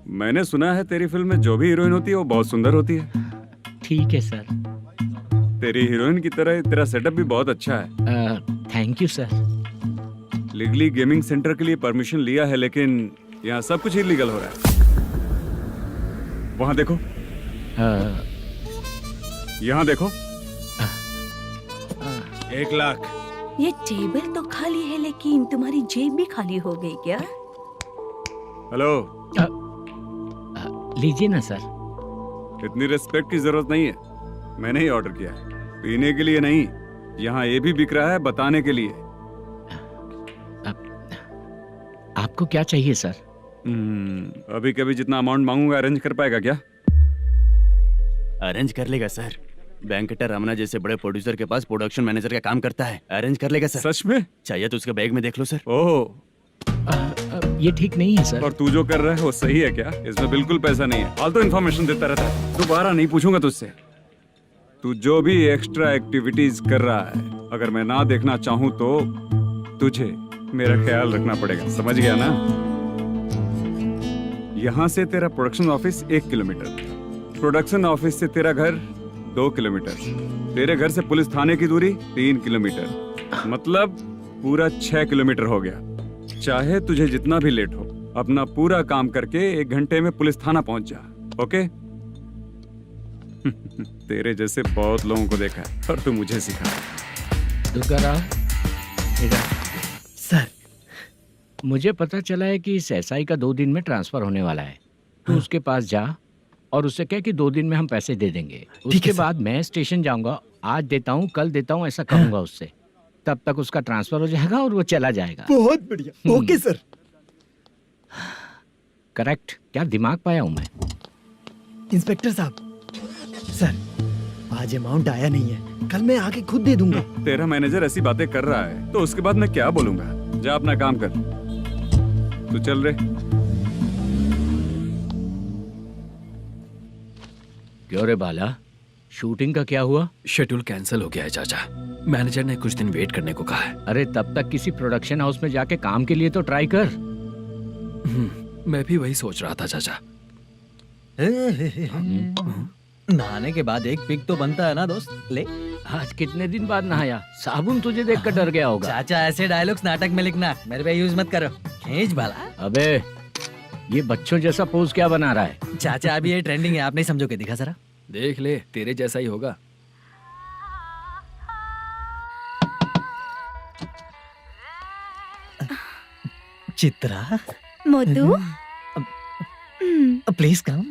मैंने सुना है तेरी फिल्म में जो भी हीरोइन होती है वो बहुत सुंदर होती है। ठीक है सर। तेरी हीरोइन की तरह तेरा सेटअप भी बहुत अच्छा है। Thank you sir. Legally gaming centre के लिए परमिशन लिया है, लेकिन यहाँ सब कुछ इलीगल हो रहा है। वहाँ देखो, यहाँ देखो। 1 लाख। ये टेबल तो खाली है लेकिन तुम्हारी जेब भी खाली हो गई क्या? हेलो। लीजिए ना सर। इतनी रिस्पेक्ट की जरूरत नहीं है, मैंने ही ऑर्डर किया है, पीने के लिए नहीं। यहाँ ये भी बिक रहा है बताने के लिए। आपको क्या चाहिए सर? अभी कभी जितना अमाउंट मांगूंगा अरेंज कर पाएगा क्या? अरेंज कर लेगा सर। वेंकटर रमना जैसे बड़े प्रोड्यूसर के पास प्रोडक्शन मैनेजर का काम करता है, अरेंज कर लेगा सर। सच में? चाहिए तो उसके बैग में देख लो सर। ओह, ये ठीक नहीं है सर। और तू जो कर रहा है वो सही है क्या? इसमें बिल्कुल पैसा नहीं है, फालतू इन्फॉर्मेशन देता रहता है। दोबारा नहीं पूछूंगा तुझसे। तू जो भी एक्स्ट्रा एक्टिविटीज कर रहा है, अगर मैं ना देखना चाहूँ तो तुझे मेरा ख्याल रखना पड़ेगा, समझ गया ना? यहाँ से तेरा production office 1 kilometre, production office से तेरा घर 2 किलोमीटर, तेरे घर से पुलिस थाने की दूरी 3 किलोमीटर, मतलब पूरा 6 किलोमीटर हो गया। चाहे तुझे जितना भी लेट हो, अपना पूरा काम करके 1 घंटे में पुलिस थाना पहुंच जा, ओके? तेरे जैसे बहुत लोगों को देखा है और तू मुझे सिखा। सर, मुझे पता चला है कि इस एसआई का 2 दिन में ट्रांसफर होने वाला है। तो उसके पास जा और उससे कह कि 2 दिन में हम पैसे दे देंगे। उसके बाद मैं स्टेशन जाऊंगा, आज देता हूँ कल देता हूँ ऐसा कहूंगा उससे। तब तक उसका ट्रांसफर हो जाएगा और वो चला जाएगा। बहुत बढ़िया, ओके सर। करेक्ट। क्या दिमाग पाया हूँ मैं। इंस्पेक्टर साहब, सर आज अमाउंट आया नहीं है, कल मैं आके खुद दे दूंगा। तेरा मैनेजर ऐसी बातें कर रहा है तो उसके बाद मैं क्या बोलूंगा? जा अपना काम कर। तू चल रे। क्यों रे बाला, शूटिंग का क्या हुआ? शेड्यूल कैंसिल हो गया है चाचा, मैनेजर ने कुछ दिन वेट करने को कहा है। अरे तब तक किसी प्रोडक्शन हाउस में जाके काम के लिए तो ट्राई कर। मैं भी वही सोच रहा था चाचा। नहाने के बाद एक पिक तो बनता है ना दोस्त। ले, आज कितने दिन बाद नहाया? साबुन तुझे देखकर डर गया होगा। चाचा ऐसे डायलॉग्स नाटक में लिखना, मेरे पे यूज मत करो। खींच बाला। अबे ये बच्चों जैसा पोज क्या बना रहा है? चाचा अभी ये ट्रेंडिंग है, आप नहीं समझोगे। दिखा जरा। देख ले, तेरे जैसा ही होगा। Chitra, Modu, please come.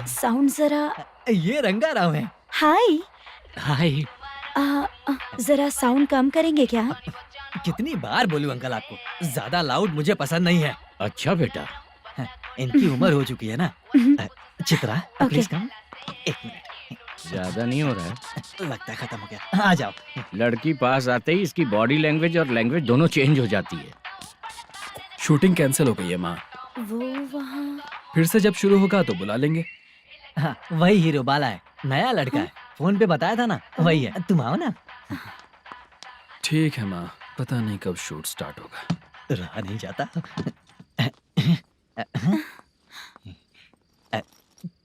Sound जरा। ये रंगाराव है। हाय हाय। जरा साउंड कम करेंगे क्या? कितनी बार बोलूं अंकल आपको, ज्यादा लाउड मुझे पसंद नहीं है। अच्छा बेटा, इनकी उम्र हो चुकी है ना। Chitra please come. 1 मिनट। ज्यादा नहीं हो रहा है? लगता है खत्म हो गया। आ जाओ। लड़की पास आते ही इसकी बॉडी लैंग्वेज और लैंग्वेज दोनों चेंज हो जाती है। शूटिंग कैंसिल हो गई है माँ। वो वहाँ। फिर से जब शुरू होगा तो बुला लेंगे। हाँ, वही हीरो बाला है, नया लड़का है। फोन पे बताया था ना, वही है। तुम आओ ना। ठीक है माँ, पता नहीं कब शूट स्टार्ट होगा। रहा नहीं जाता।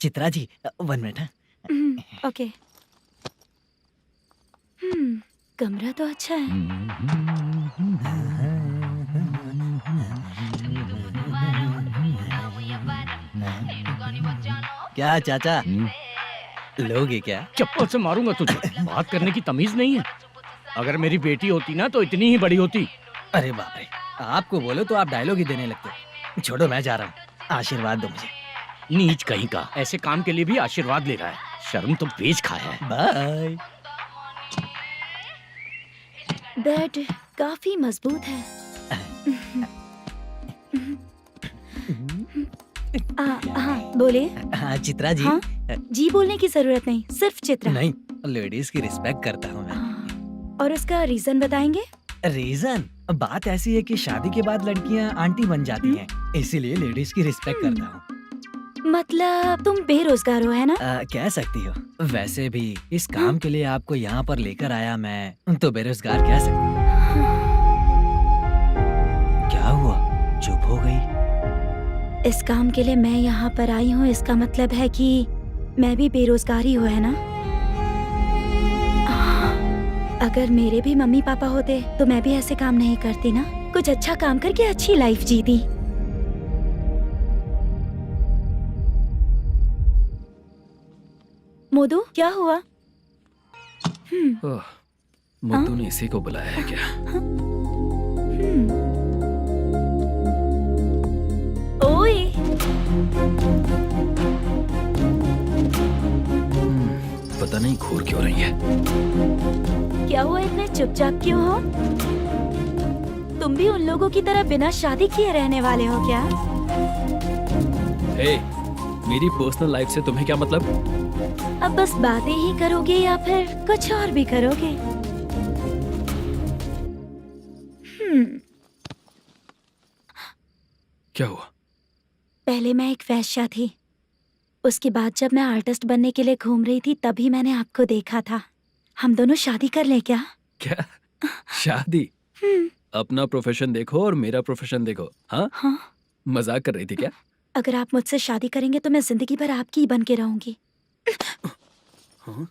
चित्रा जी 1 मिनट। ओके। कमरा तो अच्छा है। क्या चाचा, लोगे क्या? चप्पल से मारूंगा तुझे। बात करने की तमीज नहीं है। अगर मेरी बेटी होती ना तो इतनी ही बड़ी होती। अरे बाप रे, आपको बोलो तो आप डायलॉग ही देने लगते। छोड़ो, मैं जा रहा हूँ, आशीर्वाद दो मुझे। नीच कहीं का, ऐसे काम के लिए भी आशीर्वाद ले रहा है। शर्म तो बेच खाया है। बाय। बेड काफी मजबूत है। हाँ बोले। हाँ चित्रा जी। हाँ? जी बोलने की जरूरत नहीं, सिर्फ चित्रा। नहीं, लेडीज की रिस्पेक्ट करता हूँ मैं। और उसका रीजन बताएंगे? रीजन? बात ऐसी है कि शादी के बाद लड़कियाँ आंटी बन जाती हैं, इसीलिए लेडीज की रिस्पेक्ट करता हूँ। मतलब तुम बेरोजगार हो, है ना? कह सकती हो। वैसे भी इस काम के लिए आपको यहाँ पर लेकर आया मैं, तो बेरोजगार कह सकती हूँ। क्या हुआ, चुप हो गई? इस काम के लिए मैं यहाँ पर आई हूँ, इसका मतलब है कि मैं भी बेरोजगार ही हूँ, है ना? अगर मेरे भी मम्मी पापा होते तो मैं भी ऐसे काम नहीं करती ना। कुछ अच्छा काम करके अच्छी लाइफ जीती। मोदू, क्या हुआ? ओह, मुद्दू ने इसी को बुलाया है क्या? ओए। पता नहीं घूर क्यों रही है। क्या हुआ, इतने चुपचाप क्यों हो? तुम भी उन लोगों की तरह बिना शादी किए रहने वाले हो क्या? हे, मेरी पर्सनल लाइफ से तुम्हें क्या मतलब? अब बस बातें ही करोगे या फिर कुछ और भी करोगे? क्या हुआ? पहले मैं एक वेश्या थी, उसके बाद जब मैं आर्टिस्ट बनने के लिए घूम रही थी तभी मैंने आपको देखा था। हम दोनों शादी कर ले क्या? क्या शादी? अपना प्रोफेशन देखो और मेरा प्रोफेशन देखो। हाँ? हाँ। मजाक कर रही थी क्या? अगर आप मुझसे शादी करेंगे तो मैं जिंदगी भर आपकी ही बन के रहूंगी। हाँ?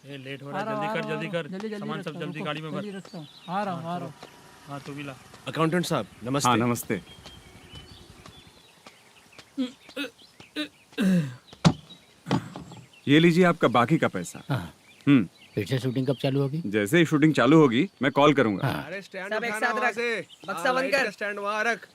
ये लेट हो रहा है, जल्दी कर। सामान सब जल्दी गाड़ी में भर। आ रहा हूँ। हाँ तो भी ला। अकाउंटेंट साहब नमस्ते। हाँ नमस्ते। ये लीजिए आपका बाकी का पैसा। फिर से शूटिंग कब चालू होगी? जैसे ही शूटिंग चालू होगी मैं कॉल करूंगा। अरे स्टैंड सब एक साथ रख, बक्सा बंद कर। स्टैंड वहाँ रख।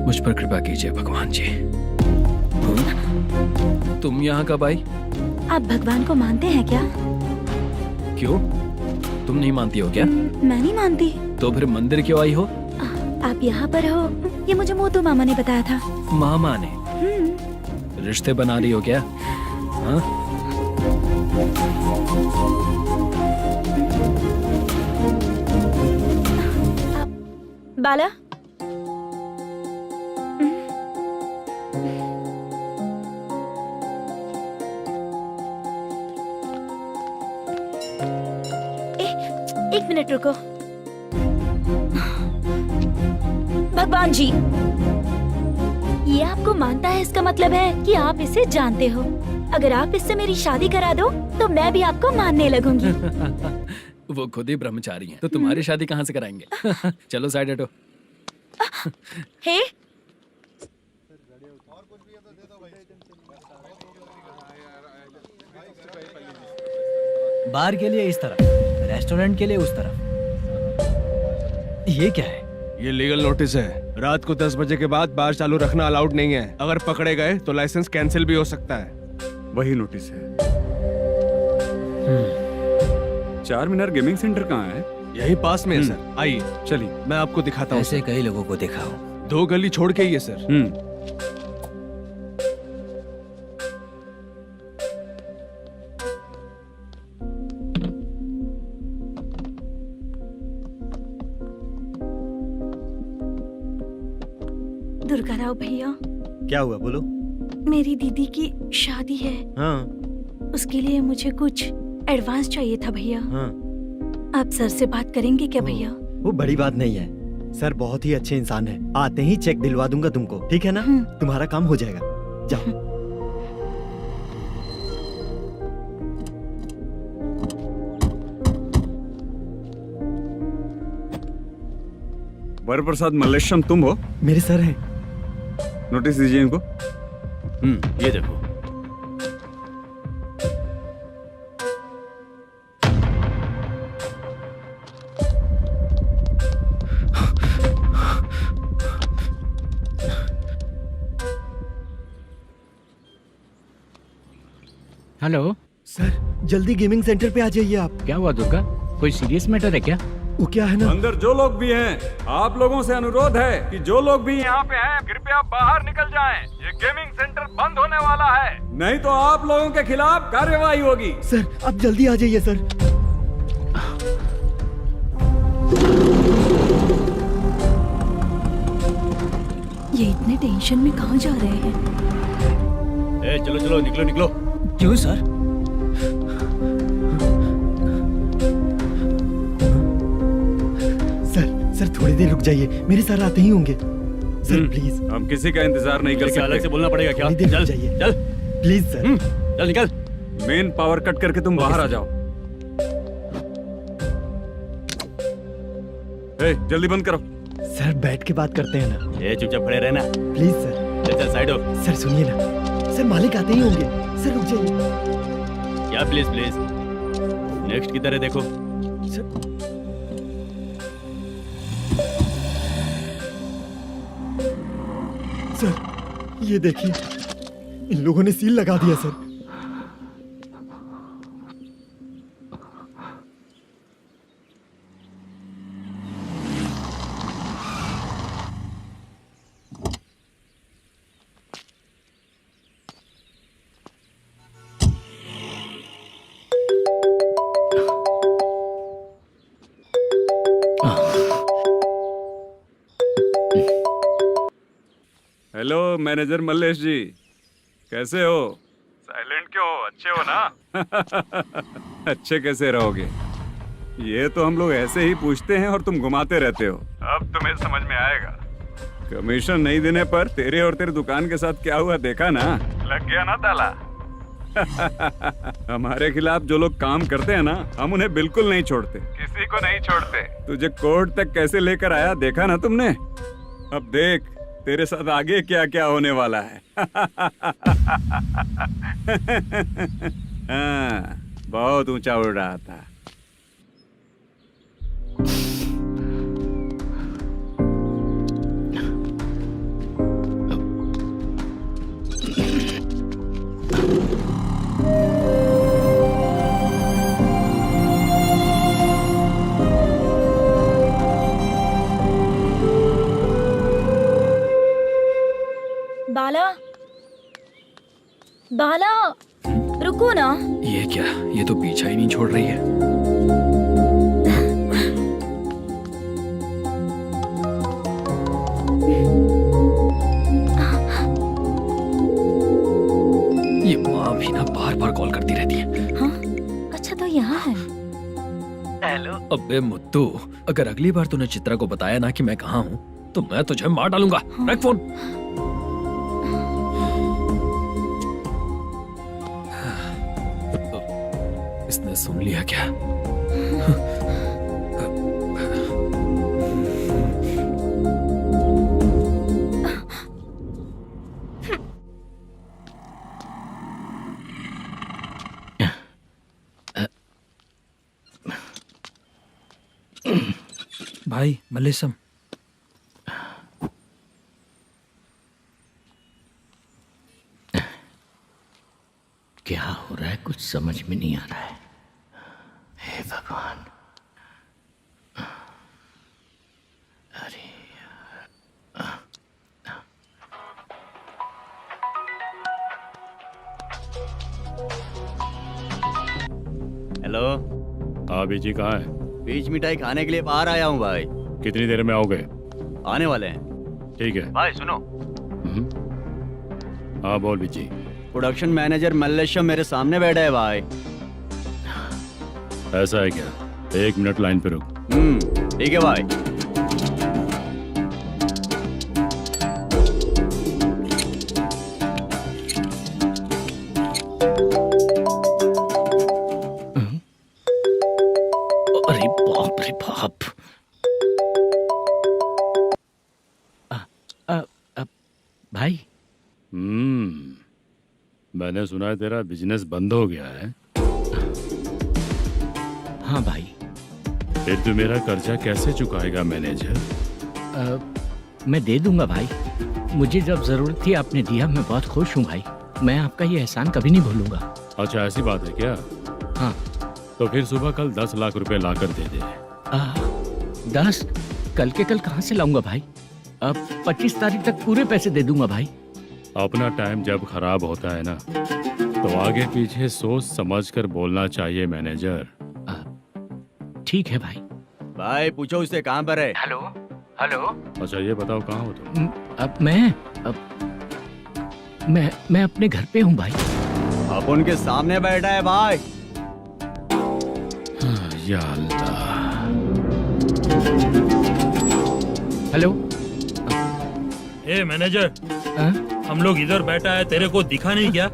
मुझ पर कृपा कीजिए भगवान जी। तुम यहाँ कब आई? आप भगवान को मानते हैं क्या? क्यों? तुम नहीं मानती हो क्या? मैं नहीं मानती। तो फिर मंदिर क्यों आई हो? आप यहाँ पर हो ये मुझे मोदू मामा ने बताया था। मामा ने? रिश्ते बना रही हो क्या? हाँ? बाला, एक मिनट रुको। भगवान जी, ये आपको मानता है, इसका मतलब है कि आप इसे जानते हो। अगर आप इससे मेरी शादी करा दो तो मैं भी आपको मानने लगूंगी। वो खुद ही ब्रह्मचारी हैं, तो तुम्हारी शादी कहाँ से कराएंगे? चलो साइड हटो। हे, बार के लिए इस तरफ, रेस्टोरेंट के लिए उस तरफ। ये क्या है? ये लीगल नोटिस है। रात को 10 बजे के बाद बार चालू रखना अलाउड नहीं है। अगर पकड़े गए तो लाइसेंस कैंसिल भी हो सकता है। वही नोटिस है। चार मीनार गेमिंग सेंटर कहाँ है? यही पास में है सर। आइए चलिए मैं आपको दिखाता हूँ। ऐसे कई लोगों को देखा हूँ। 2 गली छोड़ के ही है सर। दुर्गा राव भैया, क्या हुआ बोलो। मेरी दीदी की शादी है। हाँ उसके लिए मुझे कुछ एडवांस चाहिए था भैया। हाँ आप सर से बात करेंगे क्या भैया? वो बड़ी बात नहीं है। सर बहुत ही अच्छे इंसान है। आते ही चेक दिलवा दूंगा तुमको, ठीक है ना? तुम्हारा काम हो जाएगा। जाओ। वरप्रसाद मल्लेश्वरम तुम हो? मेरे सर हैं। नोटिस दीजिए इनको। ये देखो। हेलो सर, जल्दी गेमिंग सेंटर पे आ जाइए आप। क्या हुआ दुर्गा? कोई सीरियस मैटर है क्या? वो क्या है ना, अंदर जो लोग भी हैं, आप लोगों से अनुरोध है कि जो लोग भी यहाँ पे हैं, कृपया बाहर निकल जाएं। ये गेमिंग सेंटर बंद होने वाला है, नहीं तो आप लोगों के खिलाफ कार्यवाही होगी। सर आप जल्दी आ जाइए सर। ये इतने टेंशन में कहाँ जा रहे हैं? चलो चलो निकलो निकलो। क्यों सर? सर थोड़ी देर रुक जाइए, मेरे सर आते ही होंगे। Sir please. हम किसी का इंतजार नहीं कर सकते। अलग से बोलना पड़ेगा क्या? चल जाइए, चल प्लीज सर। चल निकल। मेन पावर कट करके तुम बाहर आ जाओ। जल्दी बंद करो। सर बैठ के बात करते हैं ना। ये चुपचाप खड़े रहना। Please sir. चल साइड हो। सर सुनिए ना, सर मालिक आते ही होंगे। सर रुक जाइए। क्या प्लीज प्लीज? नेक्स्ट की तरह देखो। सर ये देखिए, इन लोगों ने सील लगा दिया सर। हेलो मैनेजर मल्लेश जी, कैसे हो? साइलेंट क्यों हो? अच्छे हो ना? अच्छे कैसे रहोगे? ये तो हम लोग ऐसे ही पूछते हैं और तुम घुमाते रहते हो। अब तुम्हें समझ में आएगा। कमीशन नहीं देने पर तेरे और तेरी दुकान के साथ क्या हुआ देखा ना? लग गया ना ताला। हमारे खिलाफ जो लोग काम करते हैं ना, हम उन्हें बिल्कुल नहीं छोड़ते, किसी को नहीं छोड़ते। तुझे कोर्ट तक कैसे लेकर आया देखा ना तुमने? अब देख तेरे साथ आगे क्या क्या होने वाला है। हाँ, बहुत ऊंचा उड़ रहा था। बाला, बाला, रुको ना। ये क्या? ये तो पीछा ही नहीं छोड़ रही है। ये माँ भी ना बार बार कॉल करती रहती है। हाँ? अच्छा तो यहाँ है। हेलो। अबे मुत्तू, अगर अगली बार तूने चित्रा को बताया ना कि मैं कहाँ हूँ, तो मैं तुझे मार डालूंगा। रख फोन। इसने सुन लिया क्या? भाई मल्लेशम, क्या हो रहा है कुछ समझ में नहीं आ रहा है। हे भगवान। अरे हेलो। हाँ बीजी कहाँ है? बीज मिठाई खाने के लिए बाहर आया हूँ भाई। कितनी देर में आओगे? आने वाले हैं। ठीक है भाई सुनो, हाँ बोल बीजी। प्रोडक्शन मैनेजर मल्लेशम मेरे सामने बैठा है भाई। ऐसा है क्या? 1 मिनट लाइन पे रुक। ठीक है भाई। अरे बाप रे बाप। भाई। मैंने सुना है तेरा बिजनेस बंद हो गया है। हाँ भाई। फिर तू मेरा कर्जा कैसे चुकाएगा मैनेजर? मैं दे दूंगा भाई। मुझे जब जरूरत थी आपने दिया, मैं बहुत खुश हूँ भाई। मैं आपका ये एहसान कभी नहीं भूलूंगा। अच्छा ऐसी बात है क्या? हाँ। तो फिर सुबह कल 10 लाख रुपए लाकर दे दे। 10? कल के कल कहाँ से लाऊंगा भाई? अब 25 तारीख तक पूरे पैसे दे दूंगा भाई। अपना टाइम जब खराब होता है ना, तो आगे पीछे सोच समझ कर बोलना चाहिए मैनेजर। ठीक है भाई। भाई पूछो उससे कहाँ पर है। Hello hello. अच्छा ये बताओ कहाँ हो तुम? अब मैं अपने घर पे हूँ भाई। अब उनके सामने बैठा है भाई। या अल्लाह। हेलो। ए मैनेजर, हम लोग इधर बैठा है, तेरे को दिखा नहीं क्या?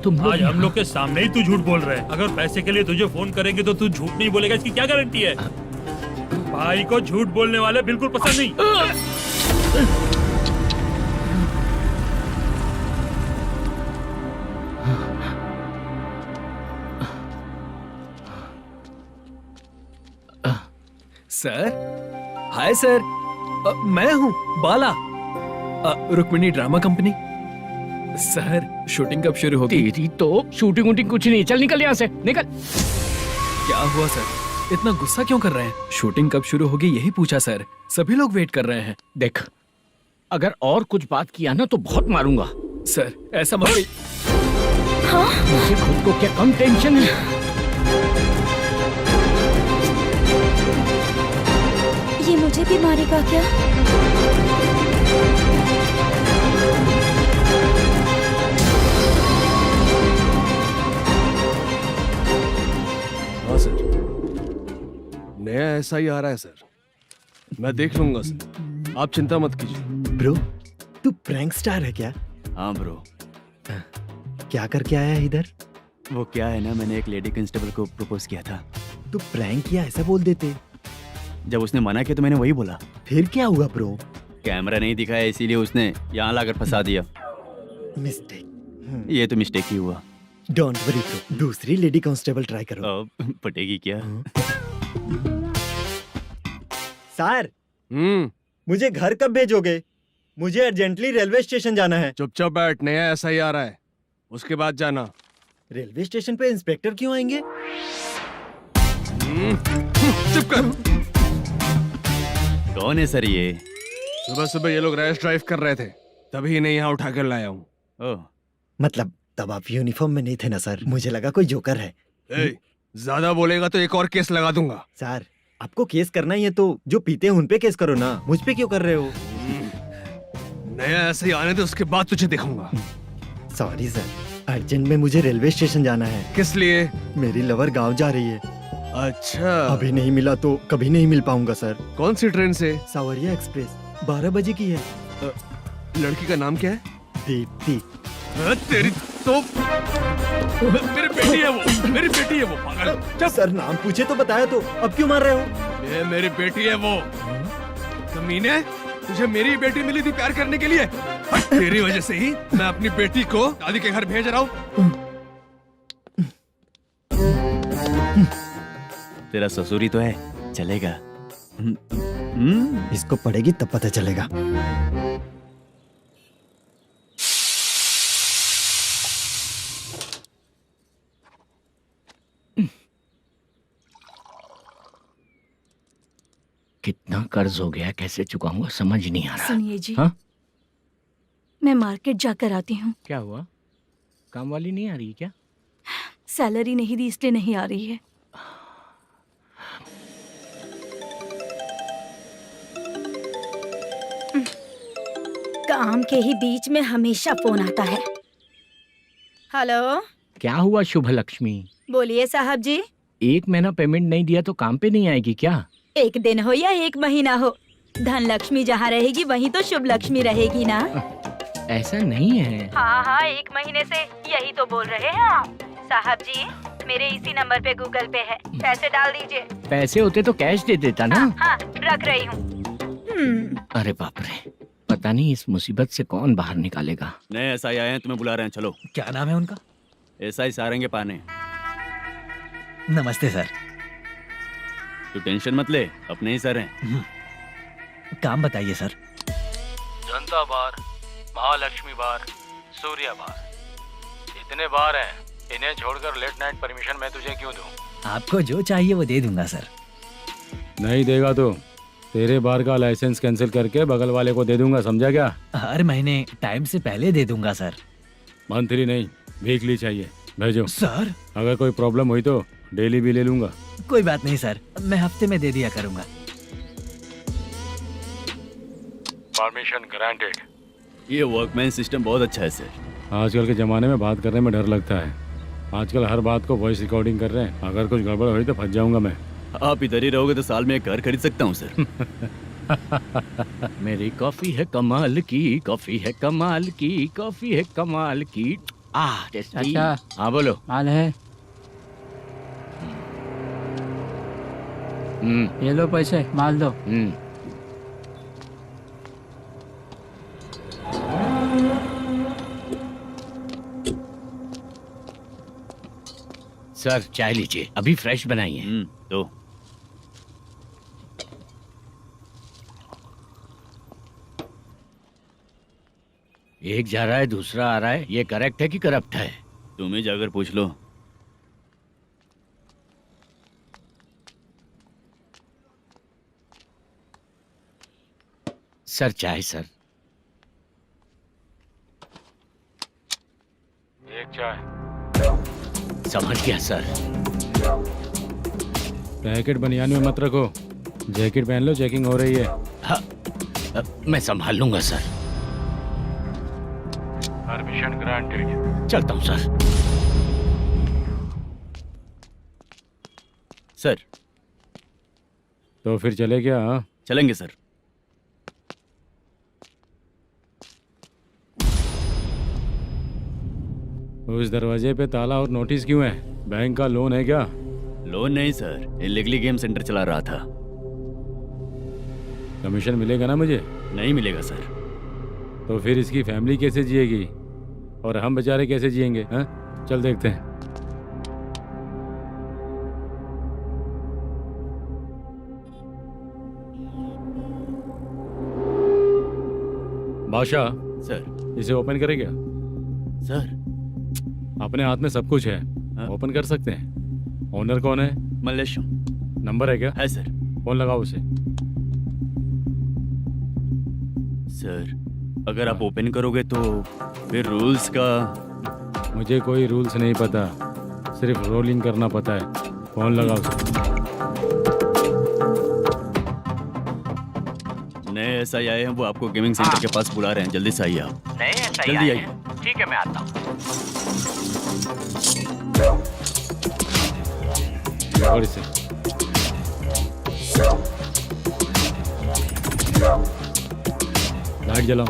तुम आज हम लोग के सामने ही तू झूठ बोल रहा है। अगर पैसे के लिए तुझे फोन करेंगे तो तू झूठ नहीं बोलेगा, इसकी क्या गारंटी है? भाई को झूठ बोलने वाले बिल्कुल पसंद नहीं। सर, हाय सर, मैं हूँ Bala, Rukmini drama company. Sir shooting कब शुरू होगी? तेरी तो शूटिंग वूटिंग कुछ नहीं। चल निकल यहाँ से, निकल। क्या हुआ सर, इतना गुस्सा क्यों कर रहे हैं? शूटिंग कब शुरू होगी यही पूछा सर, सभी लोग वेट कर रहे हैं। देख, अगर और कुछ बात किया ना तो बहुत मारूंगा। सर ऐसा मत। हाँ? मुझे खुद को क्या कम टेंशन है? ये मुझे भी मारेगा क्या? हाँ सर, नया ऐसा ही आ रहा है सर। मैं देख लूंगा सर, आप चिंता मत कीजिए। ब्रो, तू प्रैंक स्टार है क्या? हाँ ब्रो। क्या करके आया है इधर? वो क्या है ना, मैंने एक लेडी कांस्टेबल को प्रपोज किया था। तू प्रैंक किया ऐसा बोल देते। जब उसने मना किया तो मैंने वही बोला। फिर क्या हुआ ब्रो? कैमरा नहीं दिखाया इसीलिए उसने यहाँ लाकर फंसा दिया। मिस्टेक। ये तो मिस्टेक ही हुआ। डोंट वरी ब्रो, दूसरी लेडी कांस्टेबल ट्राई करो। पटेगी क्या? सर, मुझे घर कब भेजोगे? मुझे अर्जेंटली रेलवे स्टेशन जाना है। चुपचाप बैठ, नया ऐसा ही आ रहा है, उसके बाद जाना। रेलवे स्टेशन पे इंस्पेक्टर क्यों आएंगे? चुप कर। कौन है सर ये? सुबह सुबह ये लोग रैश ड्राइव कर रहे थे, तभी इन्हें यहाँ उठा कर लाया हूँ। मतलब तब आप यूनिफॉर्म में नहीं थे ना सर? मुझे लगा कोई जोकर है। ज्यादा बोलेगा तो एक और केस लगा दूंगा। सर, आपको केस करना ही है तो जो पीते हैं उन पे केस करो ना, मुझ पे क्यों कर रहे हो? नया ऐसे ही आने दे, उसके बाद तुझे दिखाऊंगा। सॉरी सर, अर्जेंट में मुझे रेलवे स्टेशन जाना है। किस लिए? मेरी लवर गांव जा रही है। अच्छा, अभी नहीं मिला तो कभी नहीं मिल पाऊंगा सर। कौन सी ट्रेन से? सावरिया एक्सप्रेस, 12 बजे की है। लड़की का नाम क्या है? दीप्ति। तेरी तो मेरी बेटी है वो, मेरी बेटी है वो, पागल। सर नाम पूछे तो बताया तो अब क्यों मार रहे हो? ये मेरी बेटी है वो। कमीने, तुझे मेरी बेटी मिली थी प्यार करने के लिए, तेरी वजह से ही मैं अपनी बेटी को दादी के घर भेज रहा हूँ। तेरा ससुरी तो है, चलेगा। इसको पड़ेगी तब पता चलेगा। कितना कर्ज हो गया, कैसे चुकाऊंगा समझ नहीं आ रहा। सुनिए जी, हाँ? मैं मार्केट जाकर आती हूँ। क्या हुआ, काम वाली नहीं आ रही क्या? सैलरी नहीं दी इसलिए नहीं आ रही है। काम के ही बीच में हमेशा फोन आता है। हेलो, क्या हुआ शुभ लक्ष्मी? बोलिए साहब जी। 1 महीना पेमेंट नहीं दिया तो काम पे नहीं आएगी क्या? 1 दिन हो या 1 महीना हो, धन लक्ष्मी जहाँ रहेगी वहीं तो शुभ लक्ष्मी रहेगी ना। ऐसा नहीं है। हाँ हाँ, 1 महीने से यही तो बोल रहे हैं आप। साहब जी, मेरे इसी नंबर पे गूगल पे है, पैसे डाल दीजिए। पैसे होते तो कैश दे देता ना। हाँ, रख रही हूँ। अरे बाप रे, पता नहीं इस मुसीबत से कौन बाहर निकालेगा। नए एसआई आए हैं, तुम्हें बुला रहे हैं, चलो। क्या नाम है उनका? एसआई सारंगे पाने। नमस्ते सर। तू टेंशन मत ले, अपने ही सर हैं। काम बताइए सर। जनता बार, महालक्ष्मी बार, सूर्या बार, इतने बार हैं। इन्हें छोड़कर लेट नाइट परमिशन मैं तुझे क्यों दूं? आपको जो चाहिए वो दे दूंगा सर। नहीं देगा तो तेरे बार का लाइसेंस कैंसिल करके बगल वाले को दे दूंगा, समझा क्या? हर महीने टाइम से पहले दे दूंगा सर। मंथली नहीं, वीकली चाहिए, भेजो। सर, अगर कोई प्रॉब्लम हुई तो डेली भी ले लूंगा। कोई बात नहीं सर, मैं हफ्ते में दे दिया करूंगा। Permission granted. ये वर्कमैन सिस्टम बहुत अच्छा है सर। आजकल के जमाने में बात करने में डर लगता है। आजकल हर बात को वॉइस रिकॉर्डिंग कर रहे हैं। अगर कुछ गड़बड़ हुई तो फंस जाऊंगा मैं। आप इधर ही रहोगे तो साल में 1 घर खरीद सकता हूँ सर। मेरी कॉफी है कमाल की, कॉफी है कमाल की, कॉफी है कमाल की। टेस्टी। अच्छा। हाँ बोलो। माल है, ये लो पैसे, माल दो। सर चाय लीजिए, अभी फ्रेश बनाई है। तो एक जा रहा है दूसरा आ रहा है, ये करेक्ट है कि करप्ट है? तुम ही जाकर पूछ लो। सर चाय सर। एक चाय। समझ गया सर। पैकेट बनियान में मत रखो, जैकेट पहन लो, चेकिंग हो रही है। हाँ, मैं संभाल लूंगा सर। Permission granted. चलता हूँ सर। सर तो फिर चले क्या? हाँ? चलेंगे सर। उस दरवाजे पे ताला और नोटिस क्यों है? बैंक का लोन है क्या? लोन नहीं सर, इलीगली गेम सेंटर चला रहा था। कमीशन मिलेगा ना मुझे? नहीं मिलेगा सर। तो फिर इसकी फैमिली कैसे जिएगी और हम बेचारे कैसे जिएंगे? हाँ, चल देखते हैं। बादशाह सर। इसे ओपन करे क्या? सर अपने हाथ में सब कुछ है, ओपन कर सकते हैं। ओनर कौन है? मल्लेशम। नंबर है क्या? है सर। फोन लगाओ उसे। सर अगर आप ओपन करोगे तो फिर रूल्स का। मुझे कोई रूल्स नहीं पता, सिर्फ रोलिंग करना पता है। फोन लगाओ उसे। नए एसआई आए हैं, वो आपको गेमिंग सेंटर के पास बुला रहे हैं, जल्दी से आइए आप। नए एसआई जल्दी आए आइए। हैं। ठीक है मैं आता हूँ। और इसे लाइट जलाओ।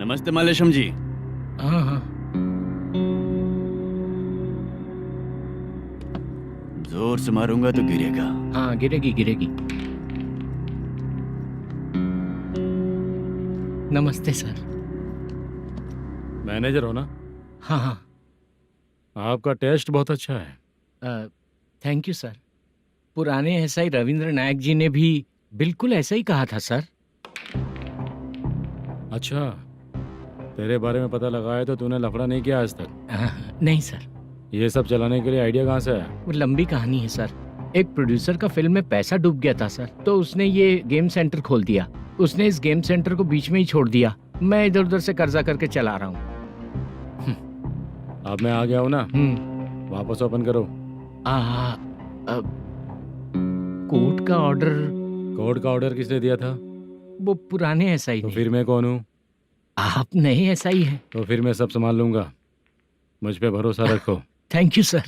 नमस्ते मल्लेशम जी। हाँ हाँ जोर से मारूंगा तो गिरेगा। हाँ, गिरेगी गिरेगी। नमस्ते सर। मैनेजर हो ना? हाँ हाँ। आपका टेस्ट बहुत अच्छा है। Thank you sir. पुराने एसआई रविंद्र नायक जी ने भी बिल्कुल ऐसा ही कहा था सर। अच्छा, तेरे बारे में पता लगा है तो तूने लफड़ा नहीं किया आज तक? नहीं सर। ये सब चलाने के लिए आइडिया कहाँ से आया? वो लंबी कहानी है सर। एक प्रोड्यूसर का फिल्म में पैसा डूब गया था सर, तो उसने ये गेम सेंटर खोल दिया। उसने इस गेम सेंटर को बीच में ही छोड़ दिया। मैं इधर उधर से कर्जा करके चला रहा हूँ। अब मैं आ गया हूँ ना, वापस ओपन करो। कोर्ट का ऑर्डर। कोर्ट का ऑर्डर किसने दिया था? वो पुराने एसआई तो फिर मैं कौन हूँ? आप नए एसआई हैं। तो फिर मैं सब संभाल लूंगा, मुझ पे भरोसा रखो। Thank you sir.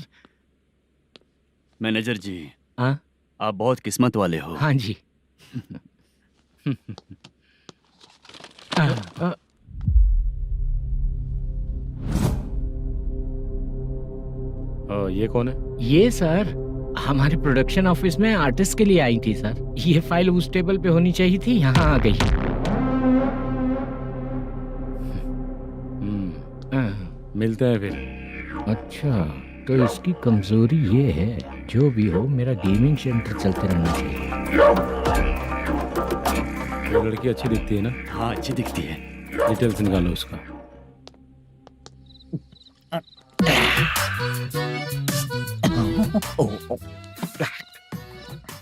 मैनेजर जी, हाँ, आप बहुत किस्मत वाले हो। हाँ जी। ये कौन है? ये सर हमारे प्रोडक्शन ऑफिस में आर्टिस्ट के लिए आई थी सर। ये फाइल उस टेबल पे होनी चाहिए थी, यहाँ आ गई। मिलते हैं फिर। अच्छा, तो इसकी कमजोरी ये है, जो भी हो मेरा गेमिंग सेंटर चलते रहना चाहिए। वो लड़की अच्छी दिखती है ना? हाँ, अच्छी दिखती है। डिटेल्स निकालो उसका।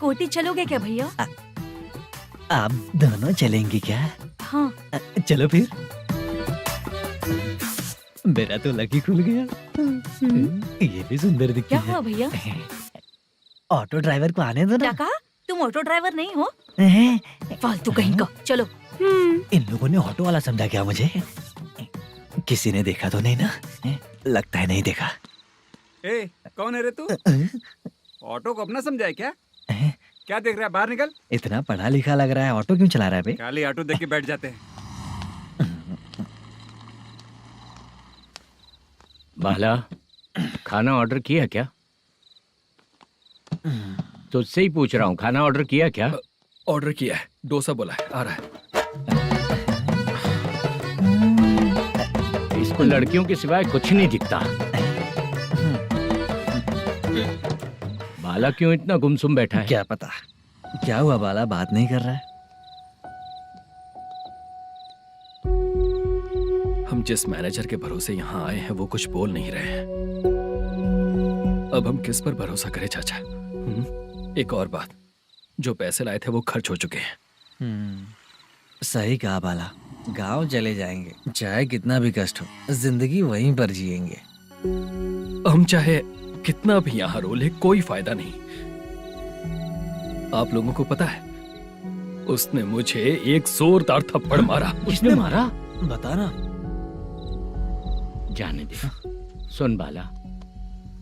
कोटी चलोगे क्या भैया? आप दोनों चलेंगे क्या? हाँ। चलो फिर। मेरा तो लकी खुल गया। ये भी सुंदर दिखती क्या है। हुआ भैया? ऑटो ड्राइवर को आने दो क्या ना। कहा? तुम ऑटो ड्राइवर नहीं हो? फालतू कहीं का। चलो। इन लोगों ने ऑटो वाला समझा क्या मुझे? किसी ने देखा तो नहीं ना? लगता है नहीं देखा। ए, कौन है रे तू? ऑटो को अपना समझा है क्या? क्या देख रहा है? बाहर निकल। इतना पढ़ा लिखा लग रहा है, ऑटो क्यों चला रहा है बे? खाली ऑटो देख के बैठ जाते हैं। बाला, खाना ऑर्डर किया क्या? तुझसे ही पूछ रहा हूँ, खाना ऑर्डर किया क्या? ऑर्डर किया है, डोसा बोला है, आ रहा है। इसको लड़कियों के सिवाय कुछ नहीं दिखता। बाला क्यों इतना गुमसुम बैठा है? क्या पता क्या हुआ, बाला बात नहीं कर रहा है। हम जिस मैनेजर के भरोसे यहाँ आए हैं वो कुछ बोल नहीं रहे हैं। अब हम किस पर भरोसा करें चाचा? एक और बात, जो पैसे लाए थे वो खर्च हो चुके हैं। सही कहा बाला, गांव चले जाएंगे, चाहे कितना भी कष्ट हो, जिंदगी वहीं पर जिएंगे। हम चाहे कितना भी यहाँ रो ले, कोई फायदा नहीं। आप लोगों को पता है, उसने मुझे एक जोरदार थप्पड़ मारा। उसने मारा? बता ना। जाने दे। सुन बाला,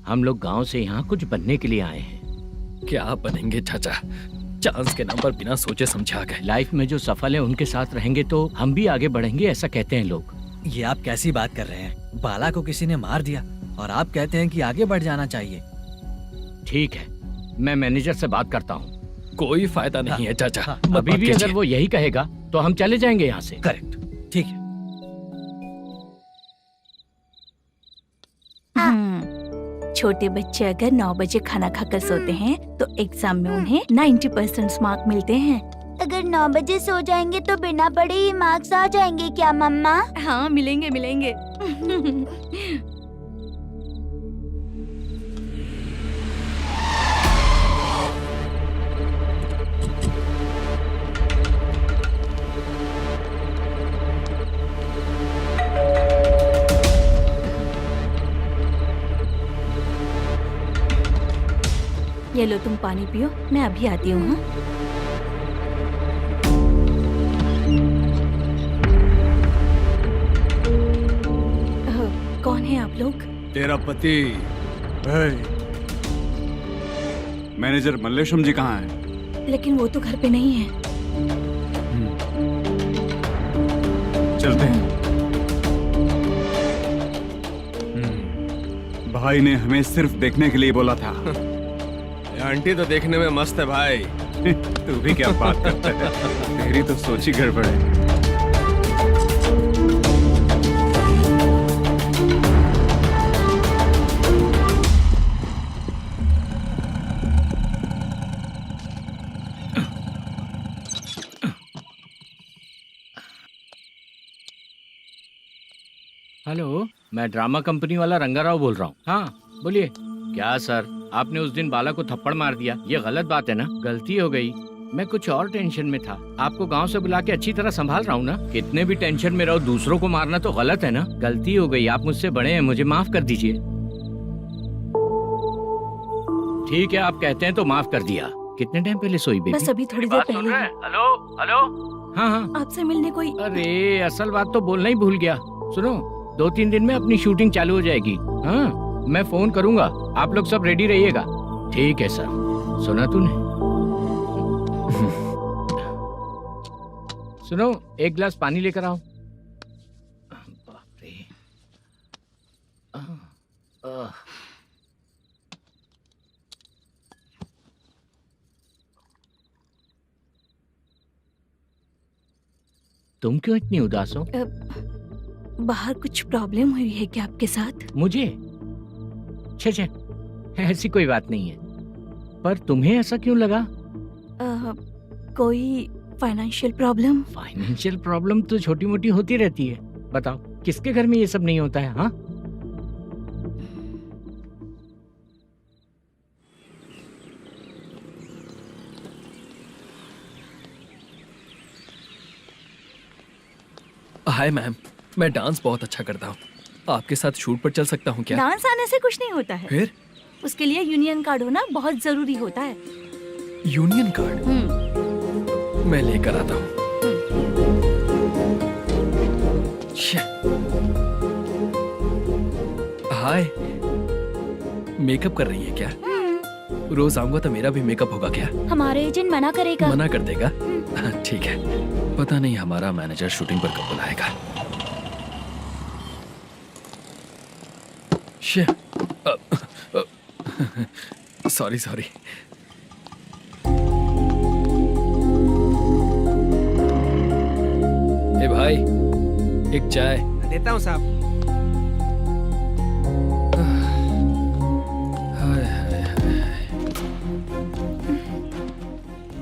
हम लोग गांव से यहाँ कुछ बनने के लिए आए हैं। क्या बनेंगे चाचा? चांस के नाम पर बिना सोचे समझे आ गए। लाइफ में जो सफल है उनके साथ रहेंगे तो हम भी आगे बढ़ेंगे, ऐसा कहते हैं लोग। ये आप कैसी बात कर रहे हैं? बाला को किसी ने मार दिया और आप कहते हैं कि आगे बढ़ जाना चाहिए। ठीक है, मैं मैनेजर से बात करता हूँ। कोई फायदा नहीं है चाचा। अभी भी अगर वो यही कहेगा तो हम चले जाएंगे यहाँ से। करेक्ट, ठीक है। छोटे बच्चे अगर 9 बजे खाना खाकर सोते हैं तो एग्जाम में उन्हें 90% मार्क मिलते हैं। अगर 9 बजे सो जाएंगे तो बिना पढ़े ही मार्क्स आ जाएंगे क्या मम्मा? हाँ, मिलेंगे मिलेंगे। ये लो, तुम पानी पियो, मैं अभी आती हूँ। हाँ? कौन है आप लोग? तेरा पति। मैनेजर मल्लेशम जी कहाँ हैं? लेकिन वो तो घर पे नहीं है। चलते हैं। भाई ने हमें सिर्फ देखने के लिए बोला था। ये आंटी तो देखने में मस्त है भाई। तू भी क्या बात करता है? तेरी तो सोच ही गड़बड़ है। हेलो, मैं ड्रामा कंपनी वाला रंगाराव बोल रहा हूँ। हाँ बोलिए। क्या सर, आपने उस दिन बाला को थप्पड़ मार दिया, ये गलत बात है ना? गलती हो गई, मैं कुछ और टेंशन में था। आपको गांव से बुला के अच्छी तरह संभाल रहा हूँ ना। कितने भी टेंशन में रहो, दूसरों को मारना तो गलत है ना। गलती हो गई, आप मुझसे बड़े हैं, मुझे माफ कर दीजिए। ठीक है, आप कहते हैं तो माफ कर दिया। कितने टाइम पहले सोई बेबी? बस अभी थोड़ी देर पहले। Hello hello. हाँ हाँ, आपसे मिलने कोई। अरे असल बात तो बोलना ही भूल गया। सुनो, 2-3 दिन में अपनी शूटिंग चालू हो जाएगी। हाँ, मैं फोन करूंगा, आप लोग सब रेडी रहिएगा। ठीक है सर। सुना तूने? सुनो, एक गिलास पानी लेकर आओ। बाप रे। तुम क्यों इतनी उदास हो? बाहर कुछ प्रॉब्लम हुई है क्या आपके साथ? मुझे? छे, ऐसी कोई बात नहीं है। पर तुम्हें ऐसा क्यों लगा? कोई फाइनेंशियल प्रॉब्लम? फाइनेंशियल प्रॉब्लम तो छोटी मोटी होती रहती है। बताओ, किसके घर में ये सब नहीं होता है? हाँ, हाय मैम, मैं डांस बहुत अच्छा करता हूँ। आपके साथ शूट पर चल सकता हूँ क्या? डांस आने से कुछ नहीं होता है। फिर? उसके लिए यूनियन कार्ड होना बहुत जरूरी होता है। Union card? मैं लेकर आता हूँ। हाय, मेकअप कर रही है क्या? रोज आऊंगा तो मेरा भी मेकअप होगा क्या? हमारे एजेंट मना करेगा। मना कर देगा? ठीक है, पता नहीं हमारा मैनेजर शूटिंग पर कब बुलाएगा। Sorry sorry. ए भाई, एक चाय। देता हूँ साहब।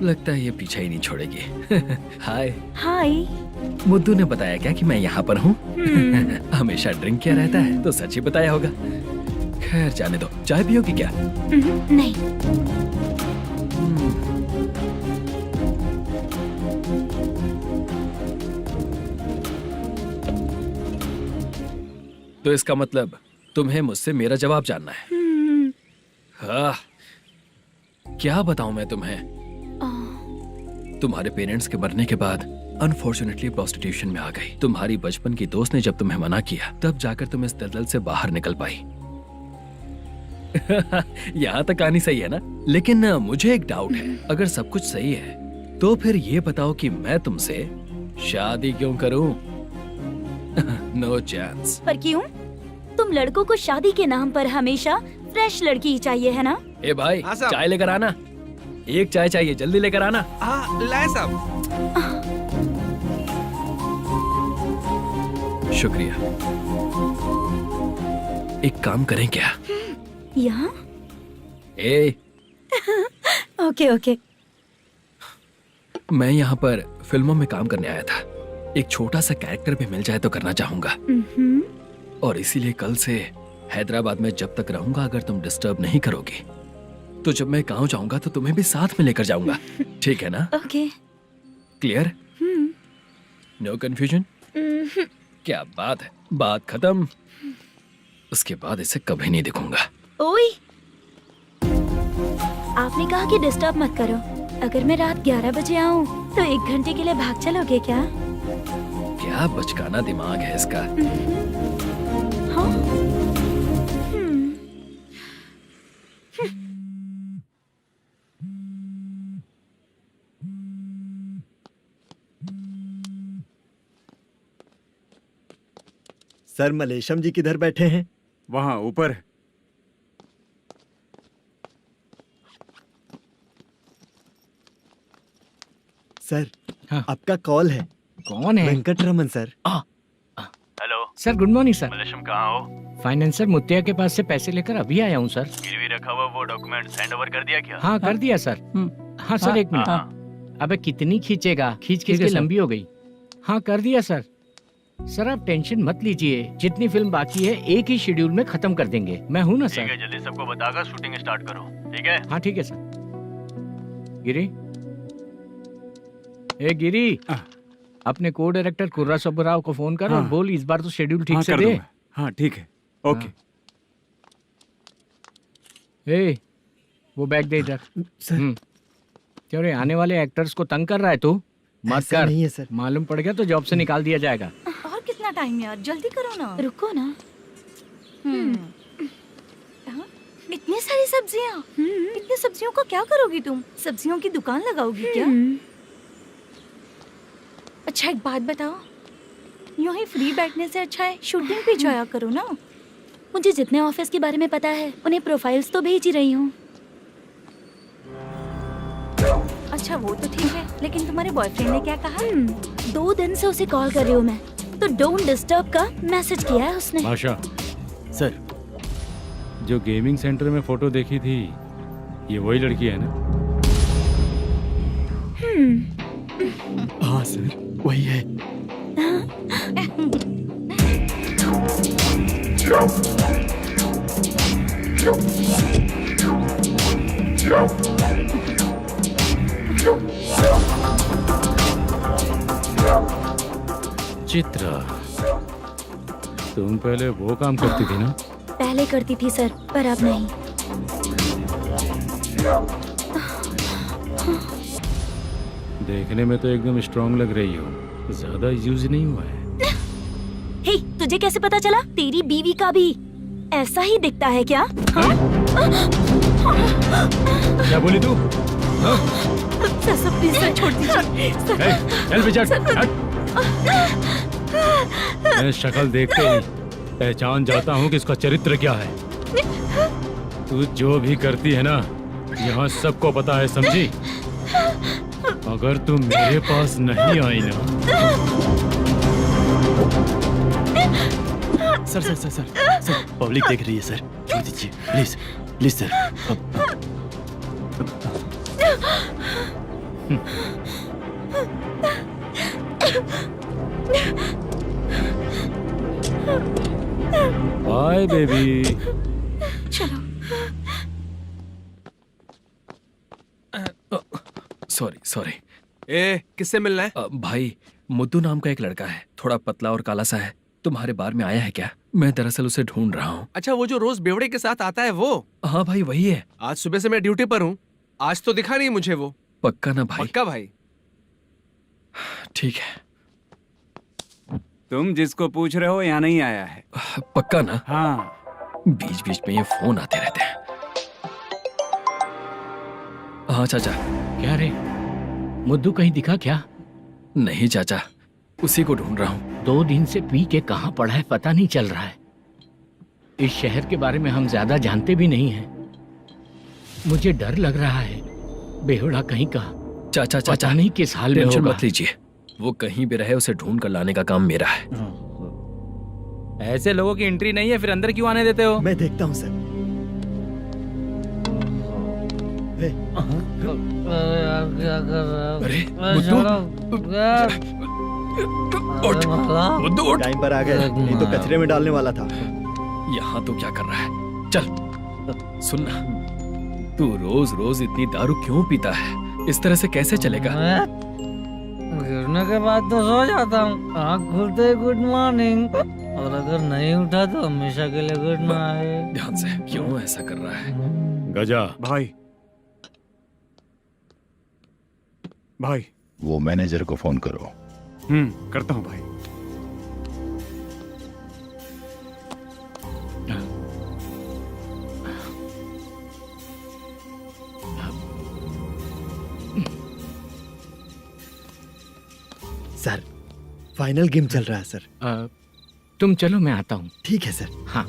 लगता है ये पीछा ही नहीं छोड़ेगी। हाय। हाय। मुद्दू ने बताया क्या कि मैं यहाँ पर हूँ? हमेशा ड्रिंक किया रहता है तो सच ही बताया होगा। खैर जाने दो, चाय पियोगी क्या? नहीं। तो इसका मतलब तुम्हें मुझसे मेरा जवाब जानना है? हाँ, क्या बताऊं मैं तुम्हें? तुम्हारे पेरेंट्स के मरने के बाद अनफॉर्चुनेटली प्रोस्टिट्यूशन में आ गई। तुम्हारी बचपन की दोस्त ने जब तुम्हें मना किया, तब जाकर तुम इस दलदल से बाहर निकल पाई। यहाँ तक कहानी सही है ना? लेकिन मुझे एक डाउट है। अगर सब कुछ सही है तो फिर ये बताओ कि मैं तुमसे शादी क्यों करूं? No chance. पर क्यों? तुम लड़कों को शादी के नाम पर हमेशा फ्रेश लड़की ही चाहिए, है ना? ए भाई, चाय लेकर आना। एक चाय चाहिए, जल्दी लेकर आना। हाँ, लाए साहब। शुक्रिया। एक काम करें क्या? यहाँ? ए, ओके ओके। मैं यहाँ पर फिल्मों में काम करने आया था। एक छोटा सा कैरेक्टर भी मिल जाए तो करना चाहूंगा। और इसीलिए कल से हैदराबाद में जब तक रहूंगा, अगर तुम डिस्टर्ब नहीं करोगे तो जब मैं गांव जाऊंगा तो तुम्हें भी साथ में लेकर जाऊंगा। ठीक है ना? ओके। क्लियर? No confusion? क्या बात है, बात खत्म। उसके बाद इसे कभी नहीं दिखूंगा। ओए, आपने कहा कि डिस्टर्ब मत करो। अगर मैं रात 11 बजे आऊँ तो 1 घंटे के लिए भाग चलोगे क्या? क्या बचकाना दिमाग है इसका। हाँ? सर, मलेशम जी किधर बैठे हैं? वहाँ ऊपर। सर हाँ। आपका कॉल है। कौन है? Venkataraman sir. Hello sir good morning sir. Malesham कहाँ हो? फाइनेंसर मुत्तिया के पास से पैसे लेकर अभी आया हूँ सर। गिरवी रखा हुआ वो डॉक्यूमेंट हैंड ओवर कर दिया क्या? हाँ कर दिया सर। हाँ सर एक मिनट। अबे कितनी खींचेगा, खींच खींच के लंबी हो गई। हाँ कर दिया सर। सर आप टेंशन मत लीजिए, जितनी फिल्म बाकी है एक ही शेड्यूल में खत्म कर देंगे। मैं हूँ ना सर। ठीक है, जल्दी सबको बताकर शूटिंग स्टार्ट करो, ठीक है? हाँ ठीक है सर। गिरी, ए गिरी, अपने को डायरेक्टर कुर्रा सुब्बराव को फोन कर और बोल इस बार तो शेड्यूल ठीक से दे। हाँ ठीक है, ओके। ए, वो बैग दे इधर। क्यों रे, आने वाले एक्टर्स को तंग कर रहा है तू? मत ऐसा कर। नहीं है सर। मालूम पड़ गया तो जॉब से निकाल दिया जाएगा। और कितना टाइम है यार, जल्दी करो ना। रुको ना। हाँ? इतनी सारी सब्जियाँ, इतनी सब्जियों का क्या करोगी तुम? सब्जियों की दुकान लगाओगी क्या? अच्छा एक बात बताओ, यूं ही फ्री बैठने से अच्छा है शूटिंग पे जाया करो ना। मुझे जितने ऑफिस के बारे में पता है उन्हें प्रोफाइल्स तो भेज ही रही हूँ। अच्छा वो तो ठीक है, लेकिन तुम्हारे बॉयफ्रेंड ने क्या कहा? 2 दिन से उसे कॉल कर रही हूँ मैं, तो डोंट डिस्टर्ब का मैसेज किया है उसने। आशा सर, जो गेमिंग सेंटर में फोटो देखी थी, ये वही लड़की है ना? हाँ सर वही है। चित्रा, तुम पहले वो काम करती थी ना? पहले करती थी सर, पर अब नहीं। देखने में तो एकदम स्ट्रांग लग रही हो, ज्यादा यूज नहीं हुआ है। हे, तुझे कैसे पता चला? तेरी बीवी का भी ऐसा ही दिखता है क्या? क्या बोली तू? सर प्लीज सर छोड़ दीजिए। चल बेटा, मैं शक्ल देखते ही पहचान जाता हूँ कि इसका चरित्र क्या है। तू जो भी करती है ना, यहाँ सबको पता है, समझी? अगर तू मेरे पास नहीं आई ना। Sir sir sir sir sir public देख रही है सर, छोड़ दीजिए please please sir. Bye baby. चलो। Sorry sorry. ए, किससे मिलना है? भाई, मुद्दू नाम का एक लड़का है, थोड़ा पतला और काला सा है। तुम्हारे बार में आया है क्या? मैं दरअसल उसे ढूंढ रहा हूँ। अच्छा, वो जो रोज बेवड़े के साथ आता है वो? हाँ भाई वही है। आज सुबह से मैं ड्यूटी पर हूँ, आज तो दिखा नहीं मुझे वो। पक्का ना भाई? पक्का भाई। ठीक है। तुम जिसको पूछ रहे हो यहाँ नहीं आया है? पक्का ना? हाँ। बीच बीच में ये फोन आते रहते हैं। हाँ चाचा। क्या रे, मुद्दू कहीं दिखा क्या? नहीं चाचा, उसी को ढूंढ रहा हूँ। 2 दिन से पी के कहाँ पड़ा है पता नहीं चल रहा है। इस शहर के बारे में हम ज्यादा जानते भी नहीं हैं। मुझे डर लग रहा है, बेहुड़ा कहीं का। चाचा चाचा नहीं किस हाल में टेंशन होगा। मत लीजिए, वो कहीं भी रहे उसे ढूंढ कर लाने का काम मेरा है। ऐसे लोगों की एंट्री नहीं है, फिर अंदर क्यों आने देते हो? मैं देखता हूँ सर। अरे मुद्दू उठ। टाइम पर आ गए, नहीं तो कचरे में डालने वाला था। यहाँ तो क्या कर रहा है? चल सुनना, तू रोज रोज इतनी दारू क्यों पीता है? इस तरह से कैसे चलेगा? गिरने के बाद तो सो जाता हूँ, आँख खुलते ही गुड मॉर्निंग, और अगर नहीं उठा तो हमेशा के लिए गुड नाइट। ध्यान से, क्यों ऐसा कर रहा है? गजा भाई, भाई वो मैनेजर को फोन करो। करता हूँ भाई। सर फाइनल गेम चल रहा है सर। तुम चलो, मैं आता हूँ। ठीक है सर। हाँ।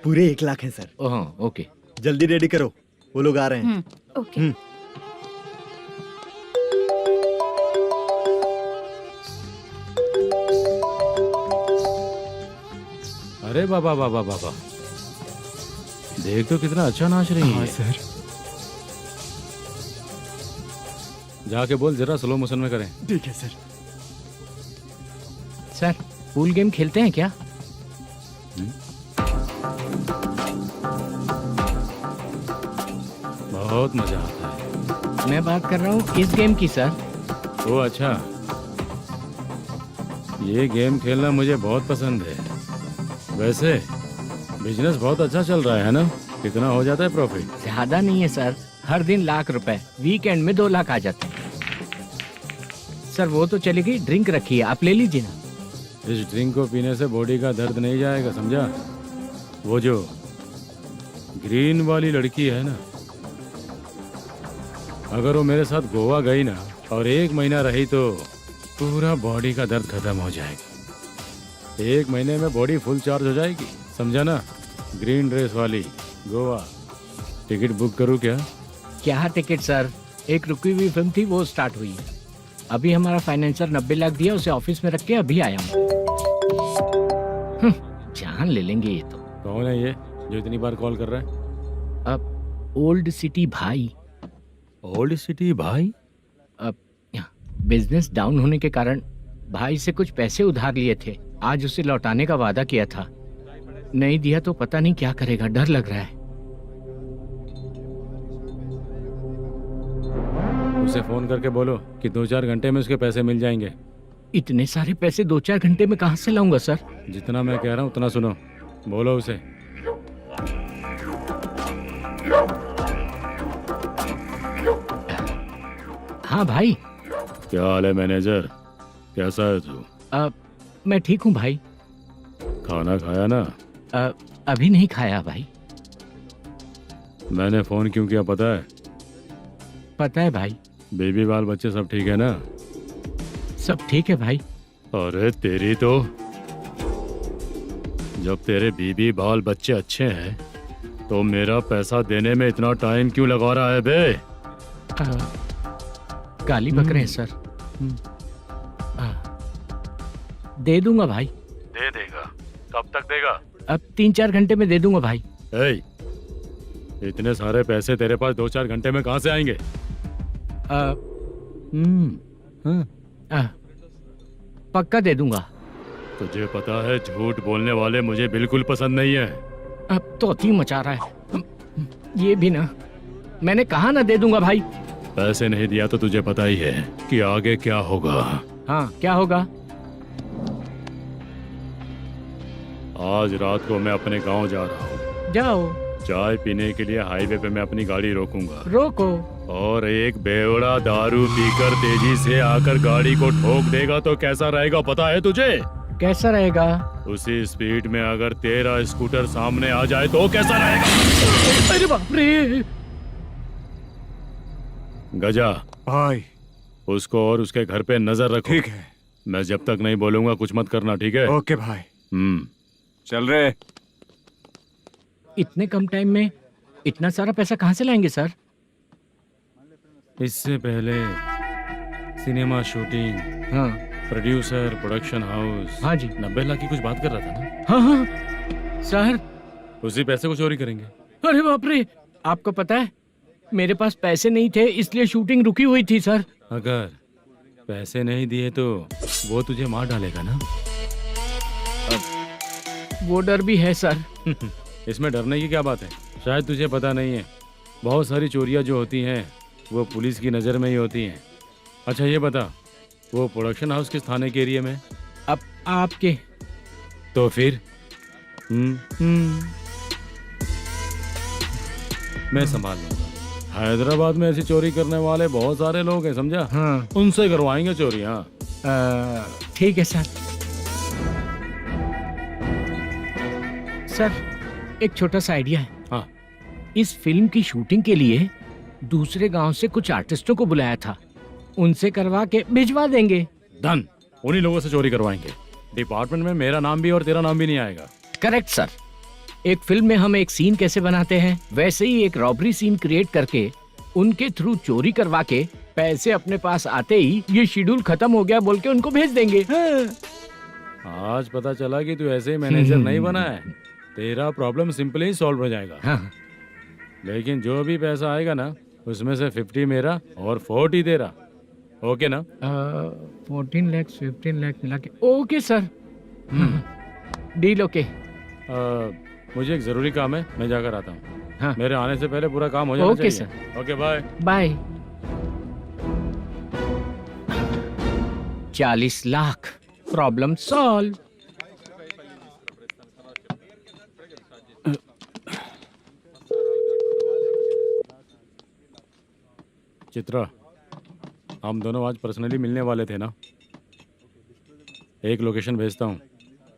पूरे 1 लाख है सर। Oh okay. जल्दी रेडी करो, वो लोग आ रहे हैं। ओके। अरे बाबा बाबा बाबा, देख तो कितना अच्छा नाच रही है। सर। जाके बोल जरा स्लो मोशन में करें। ठीक है सर। सर पूल गेम खेलते हैं क्या? बहुत मजा आता है। मैं बात कर रहा हूँ इस गेम की सर। ओ अच्छा, ये गेम खेलना मुझे बहुत पसंद है। वैसे बिजनेस बहुत अच्छा चल रहा है ना? कितना हो जाता है प्रॉफिट? ज्यादा नहीं है सर, हर दिन लाख रुपए, वीकेंड में 2 लाख आ जाते हैं। सर वो तो चलेगी, ड्रिंक रखी है, आप ले लीजिए ना। इस ड्रिंक को पीने से बॉडी का दर्द नहीं जाएगा, समझा? वो जो ग्रीन वाली लड़की है ना, अगर वो मेरे साथ गोवा गई ना और 1 महीना रही तो पूरा बॉडी का दर्द खत्म हो जाएगा। 1 महीने में बॉडी फुल चार्ज हो जाएगी, समझा ना? ग्रीन ड्रेस वाली गोवा। टिकट बुक करूं क्या? क्या टिकट सर, एक रुकी हुई फिल्म थी वो स्टार्ट हुई है। अभी हमारा फाइनेंसर 90 लाख दिया, उसे ऑफिस में रख के अभी आया हूँ। जान ले लेंगे ये तो। कौन है ये जो इतनी बार कॉल कर रहा है? अब ओल्ड सिटी भाई। ओल्ड सिटी भाई? अब बिजनेस डाउन होने के कारण भाई से कुछ पैसे उधार लिए थे, आज उसे लौटाने का वादा किया था। नहीं दिया तो पता नहीं क्या करेगा, डर लग रहा है। उसे फोन करके बोलो कि 2-4 घंटे में उसके पैसे मिल जाएंगे। इतने सारे पैसे 2-4 घंटे में कहाँ से लाऊंगा सर? जितना मैं कह रहा हूँ उतना सुनो, बोलो उसे। हाँ भाई। क्या हाल है मैनेजर, कैसा है तू? मैं ठीक हूँ भाई। खाना खाया ना? अभी नहीं खाया भाई। मैंने फोन क्यों किया पता है? पता है भाई। बेबी बाल बच्चे सब ठीक है ना? सब ठीक है भाई। अरे तेरी तो, जब तेरे बीबी बाल बच्चे अच्छे हैं तो मेरा पैसा देने में इतना टाइम क्यों लगा रहा है बे? गाली बक रहे हैं सर। दे दूंगा भाई। दे देगा? कब तक देगा? अब 3-4 घंटे में दे दूंगा भाई। इतने सारे पैसे तेरे पास 2-4 घंटे में कहाँ से आएंगे? पक्का दे दूंगा। तुझे पता है झूठ बोलने वाले मुझे बिल्कुल पसंद नहीं है। अब तोती मचा रहा है ये भी ना। मैंने कहा ना दे दूंगा भाई। पैसे नहीं दिया तो तुझे पता ही है कि आगे क्या होगा। हाँ क्या होगा? आज रात को मैं अपने गांव जा रहा हूँ। जाओ। चाय पीने के लिए हाईवे पे मैं अपनी गाड़ी रोकूंगा। रोको। और एक बेवड़ा दारू पीकर तेजी से आकर गाड़ी को ठोक देगा तो कैसा रहेगा पता है तुझे? कैसा रहेगा? उसी स्पीड में अगर तेरा स्कूटर सामने आ जाए तो कैसा रहेगा? अरे बाप रे। गजा भाई, उसको और उसके घर पे नजर रखो। ठीक है। मैं जब तक नहीं बोलूंगा कुछ मत करना, ठीक है? ओके भाई। चल रहे। इतने कम टाइम में इतना सारा पैसा कहाँ से लाएंगे सर? इससे पहले सिनेमा शूटिंग, हाँ, प्रोड्यूसर, प्रोडक्शन हाउस। हाँ जी। 90 लाख की कुछ बात कर रहा था ना? हाँ हाँ सर। उसी पैसे को चोरी करेंगे। अरे बाप रे, आपको पता है मेरे पास पैसे नहीं थे इसलिए शूटिंग रुकी हुई थी सर। अगर पैसे नहीं दिए तो वो तुझे मार डालेगा ना? वो डर भी है सर। इसमें डरने की क्या बात है? शायद तुझे पता नहीं है, बहुत सारी चोरियां जो होती हैं वो पुलिस की नज़र में ही होती हैं। अच्छा ये बता, वो प्रोडक्शन हाउस किस थाने के एरिया में? अब आपके। तो फिर मैं संभाल लूंगा। हैदराबाद में ऐसी चोरी करने वाले बहुत सारे लोग हैं, समझा? हाँ। उनसे करवाएंगे चोरी। हाँ ठीक है सर। सर एक छोटा सा आइडिया है। हाँ। इस फिल्म की शूटिंग के लिए दूसरे गांव से कुछ आर्टिस्टों को बुलाया था, उनसे करवा के भिजवा देंगे। डन। उन्हीं लोगों से चोरी करवाएंगे। डिपार्टमेंट में मेरा नाम भी और तेरा नाम भी नहीं आएगा। Correct sir. एक फिल्म में हम एक सीन कैसे बनाते हैं, वैसे ही एक रॉबरी सीन क्रिएट करके उनके थ्रू चोरी करवा के पैसे अपने पास आते ही ये शेड्यूल खत्म हो गया बोल के उनको भेज देंगे। आज पता चला कि तू ऐसे ही मैनेजर नहीं बना है। तेरा प्रॉब्लम सिंपली ही सॉल्व हो जाएगा। हाँ। लेकिन जो भी पैसा आएगा ना, उसमें से 50 मेरा और 40 तेरा। ओके ना? 14 लाख 15 लाख मिला के ओके सर। Deal okay. मुझे एक जरूरी काम है, मैं जाकर आता हूँ। हाँ। मेरे आने से पहले पूरा काम हो जाना ओके चाहिए। Sir. Okay bye bye. 40 lakh problem solve. Chitra, हम दोनों आज पर्सनली मिलने वाले थे ना? एक लोकेशन भेजता हूँ,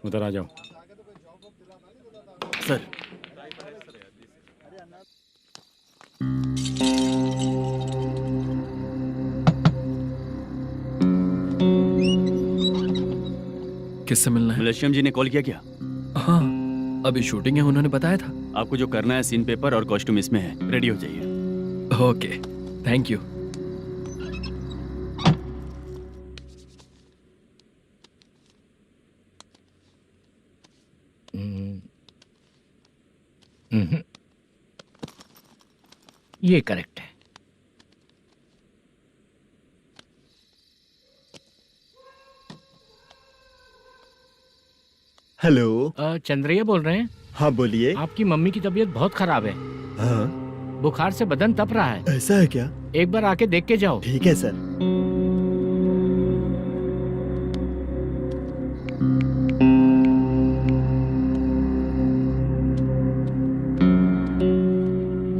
उधर आ जाओ। सर किससे मिलना है? मलेशियम जी ने कॉल किया क्या? हाँ, अभी शूटिंग है, उन्होंने बताया था। आपको जो करना है, सीन पेपर और कॉस्ट्यूम इसमें है, रेडी हो जाइए। Okay, thank you. ये करेक्ट है। हेलो। चंद्रैया बोल रहे हैं? हाँ बोलिए। आपकी मम्मी की तबीयत बहुत खराब है। हाँ। बुखार से बदन तप रहा है। ऐसा है क्या? एक बार आके देख के जाओ। ठीक है सर।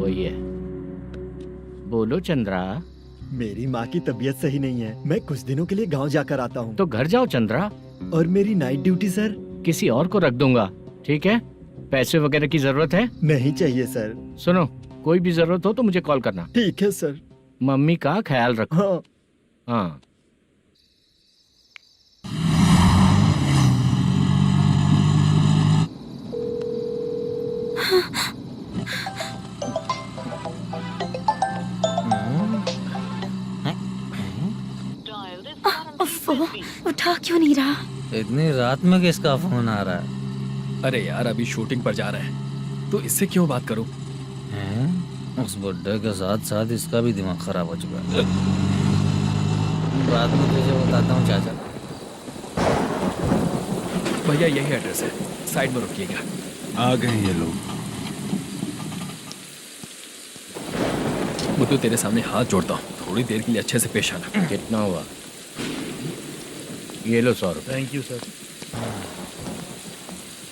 वही है। बोलो चंद्रा। मेरी माँ की तबीयत सही नहीं है, मैं कुछ दिनों के लिए गांव जाकर आता हूँ। तो घर जाओ चंद्रा। और मेरी नाइट ड्यूटी सर? किसी और को रख दूंगा, ठीक है? पैसे वगैरह की जरूरत है? नहीं चाहिए सर। सुनो, कोई भी जरूरत हो तो मुझे कॉल करना। ठीक है सर। मम्मी का ख्याल रखो। हाँ। हाँ। उठा क्यों नहीं रहा? इतनी रात में किसका फोन आ रहा है? अरे यार, अभी शूटिंग पर जा रहे हैं, तो इससे क्यों बात करूं? उस बुड्ढे के साथ साथ इसका भी दिमाग खराब हो चुका है। रात में तुझे बताता हूँ चाचा। भैया यही एड्रेस है, साइड में रुकिएगा। आ गए ये लोग। मुझे तेरे सामने हाथ जोड़ता हूँ, थोड़ी देर के लिए अच्छे से पेश आना। कितना हुआ? ये लो 100 रुपए। Thank you sir.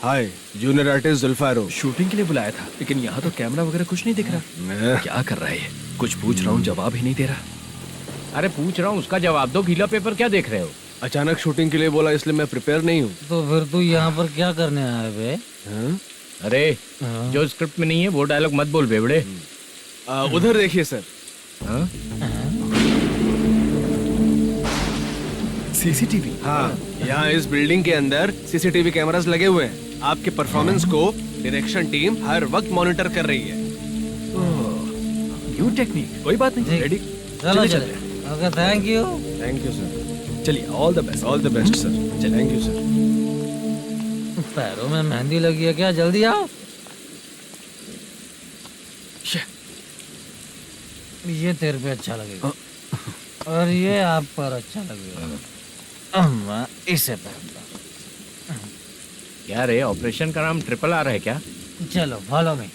Hi, junior artist जुल्फारो। शूटिंग के लिए बुलाया था, लेकिन यहाँ तो कैमरा वगैरह कुछ नहीं दिख रहा। क्या कर रहा है ये? कुछ पूछ रहा हूँ, जवाब ही नहीं दे रहा। अरे पूछ रहा हूँ, उसका जवाब दो। गीला पेपर क्या देख रहे हो? अचानक शूटिंग के लिए बोला, इसलिए मैं प्रिपेयर नहीं हूँ। तो फिर तू यहाँ पर क्या करने आया बे? अरे जो स्क्रिप्ट में नहीं है वो डायलॉग मत बोल बेवड़े। उधर देखिए सर। सीसीटीवी? हाँ, यहाँ इस बिल्डिंग के अंदर सीसीटीवी कैमरास लगे हुए हैं। आपके परफॉर्मेंस को डायरेक्शन टीम हर वक्त मॉनिटर कर रही है। न्यू टेक्निक, कोई बात नहीं। रेडी? चलो चले। Okay, thank you. Thank you sir. चलिए, all the best. All the best sir. Thank you sir. पैरों में मेहंदी लगी है क्या? जल्दी आओ। ये तेरे पे अच्छा लगेगा और ये आप पर अच्छा लगेगा। मैं इसे पहनता। क्या रे, ऑपरेशन का नाम ट्रिपल आर है क्या? चलो फॉलो मी।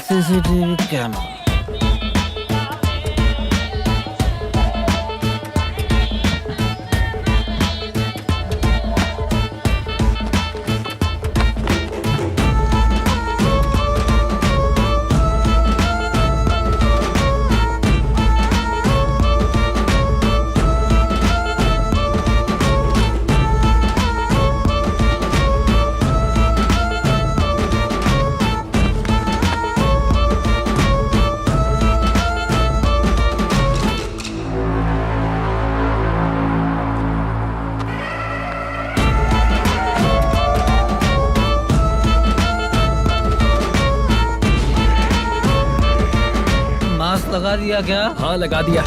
CCTV camera. लगा दिया क्या? हाँ लगा दिया।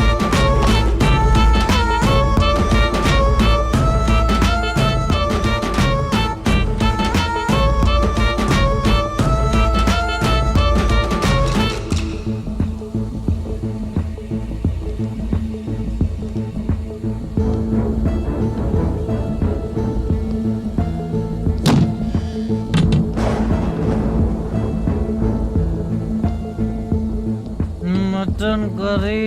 Mutton curry.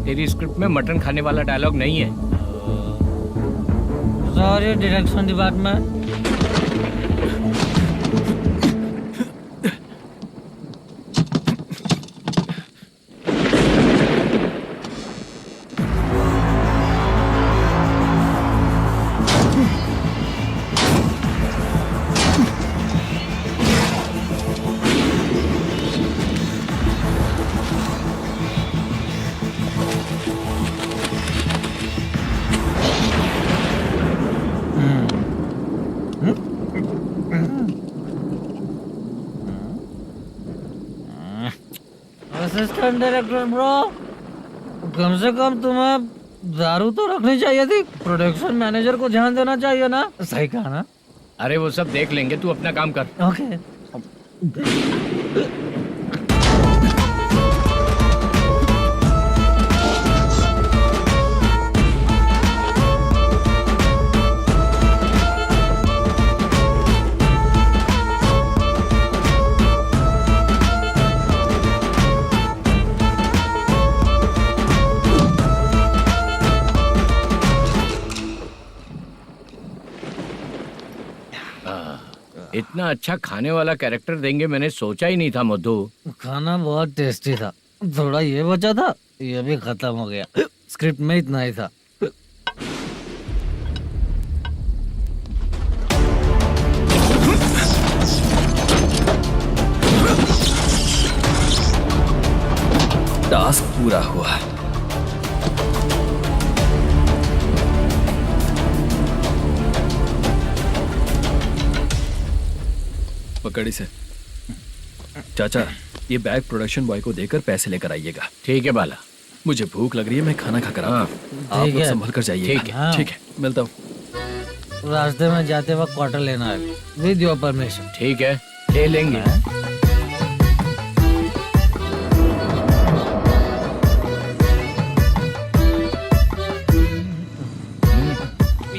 तेरी स्क्रिप्ट में मटन खाने वाला डायलॉग नहीं है। Sorry direction department. Assistant director bro, कम से कम तुम्हें दारू तो रखनी चाहिए थी। प्रोडक्शन मैनेजर को ध्यान देना चाहिए ना। सही कहा ना? अरे वो सब देख लेंगे, तू अपना काम कर। ओके। इतना अच्छा खाने वाला कैरेक्टर देंगे मैंने सोचा ही नहीं था मधु। खाना बहुत टेस्टी था। थोड़ा ये बचा था, ये भी खत्म हो गया। स्क्रिप्ट में इतना ही था। टास्क पूरा हुआ। पकड़ी से। चाचा, ये बैग प्रोडक्शन बॉय को देकर पैसे लेकर आइएगा। ठीक है बाला। मुझे भूख लग रही है, मैं खाना खाकर आता हूँ। आप लोग संभल कर जाइए। ठीक है। ठीक है, मिलता हूँ। रास्ते में जाते वक्त क्वार्टर लेना है, विद योर परमिशन। ठीक है, ले लेंगे।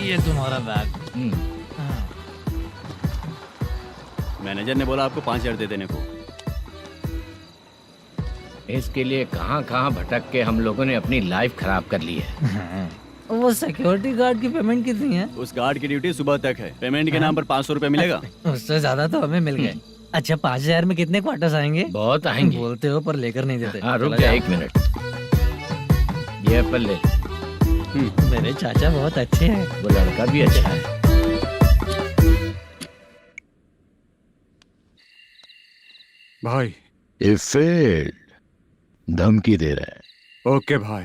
ये तुम्हारा बैग। मैनेजर ने बोला आपको 5,000 दे देने को। इसके लिए कहाँ कहाँ भटक के हम लोगों ने अपनी लाइफ खराब कर ली है। वो सिक्योरिटी गार्ड की पेमेंट कितनी है? उस गार्ड की ड्यूटी सुबह तक है। पेमेंट के नाम पर 500 रुपए मिलेगा। उससे ज्यादा तो हमें मिल गए। अच्छा 5,000 में कितने क्वार्टर्स आएंगे? बहुत आएंगे। बोलते हो पर लेकर नहीं देते। हाँ रुक जा 1 मिनट। ये एप्पल ले। मेरे चाचा बहुत अच्छे हैं। वो लड़का भी अच्छा है। भाई ये फेल्ड धमकी दे रहा है। ओके भाई।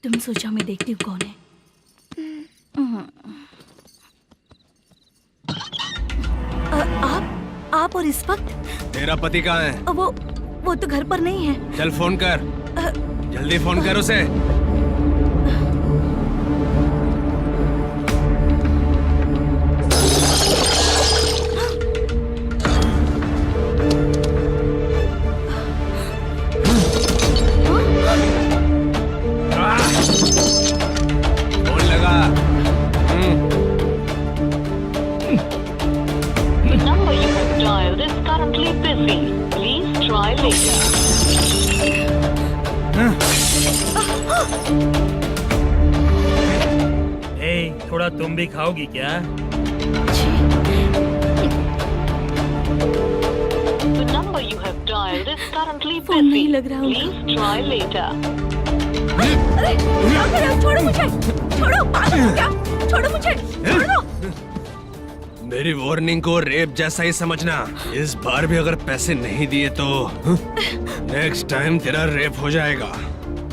तुम सोचो मैं देखती हूँ कौन है। आप और इस वक्त? तेरा पति कहाँ है? वो तो घर पर नहीं है। चल फोन कर, जल्दी फोन कर उसे। फोन लगा। number you have dialed is currently busy. Please try later. थोड़ा तुम भी खाओगी क्या? The number you have dialed is currently busy. Please try later. अरे छोड़ो मुझे, छोड़ो, पागल हो क्या? छोड़ो मुझे, छोड़ो। मेरी वार्निंग को रेप जैसा ही समझना। इस बार भी अगर पैसे नहीं दिए तो नेक्स्ट टाइम तेरा रेप हो जाएगा।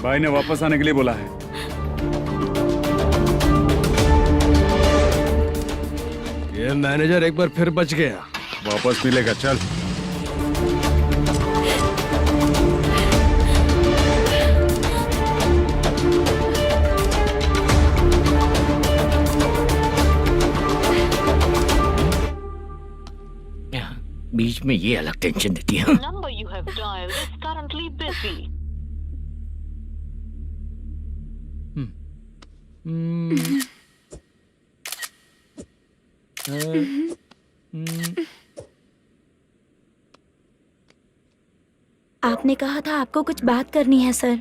भाई ने वापस आने के लिए बोला है। ये मैनेजर एक बार फिर बच गया। वापस मिलेगा, चल। बीच में ये अलग टेंशन देती है। The number you have dialed is currently busy. आपने कहा था आपको कुछ बात करनी है सर।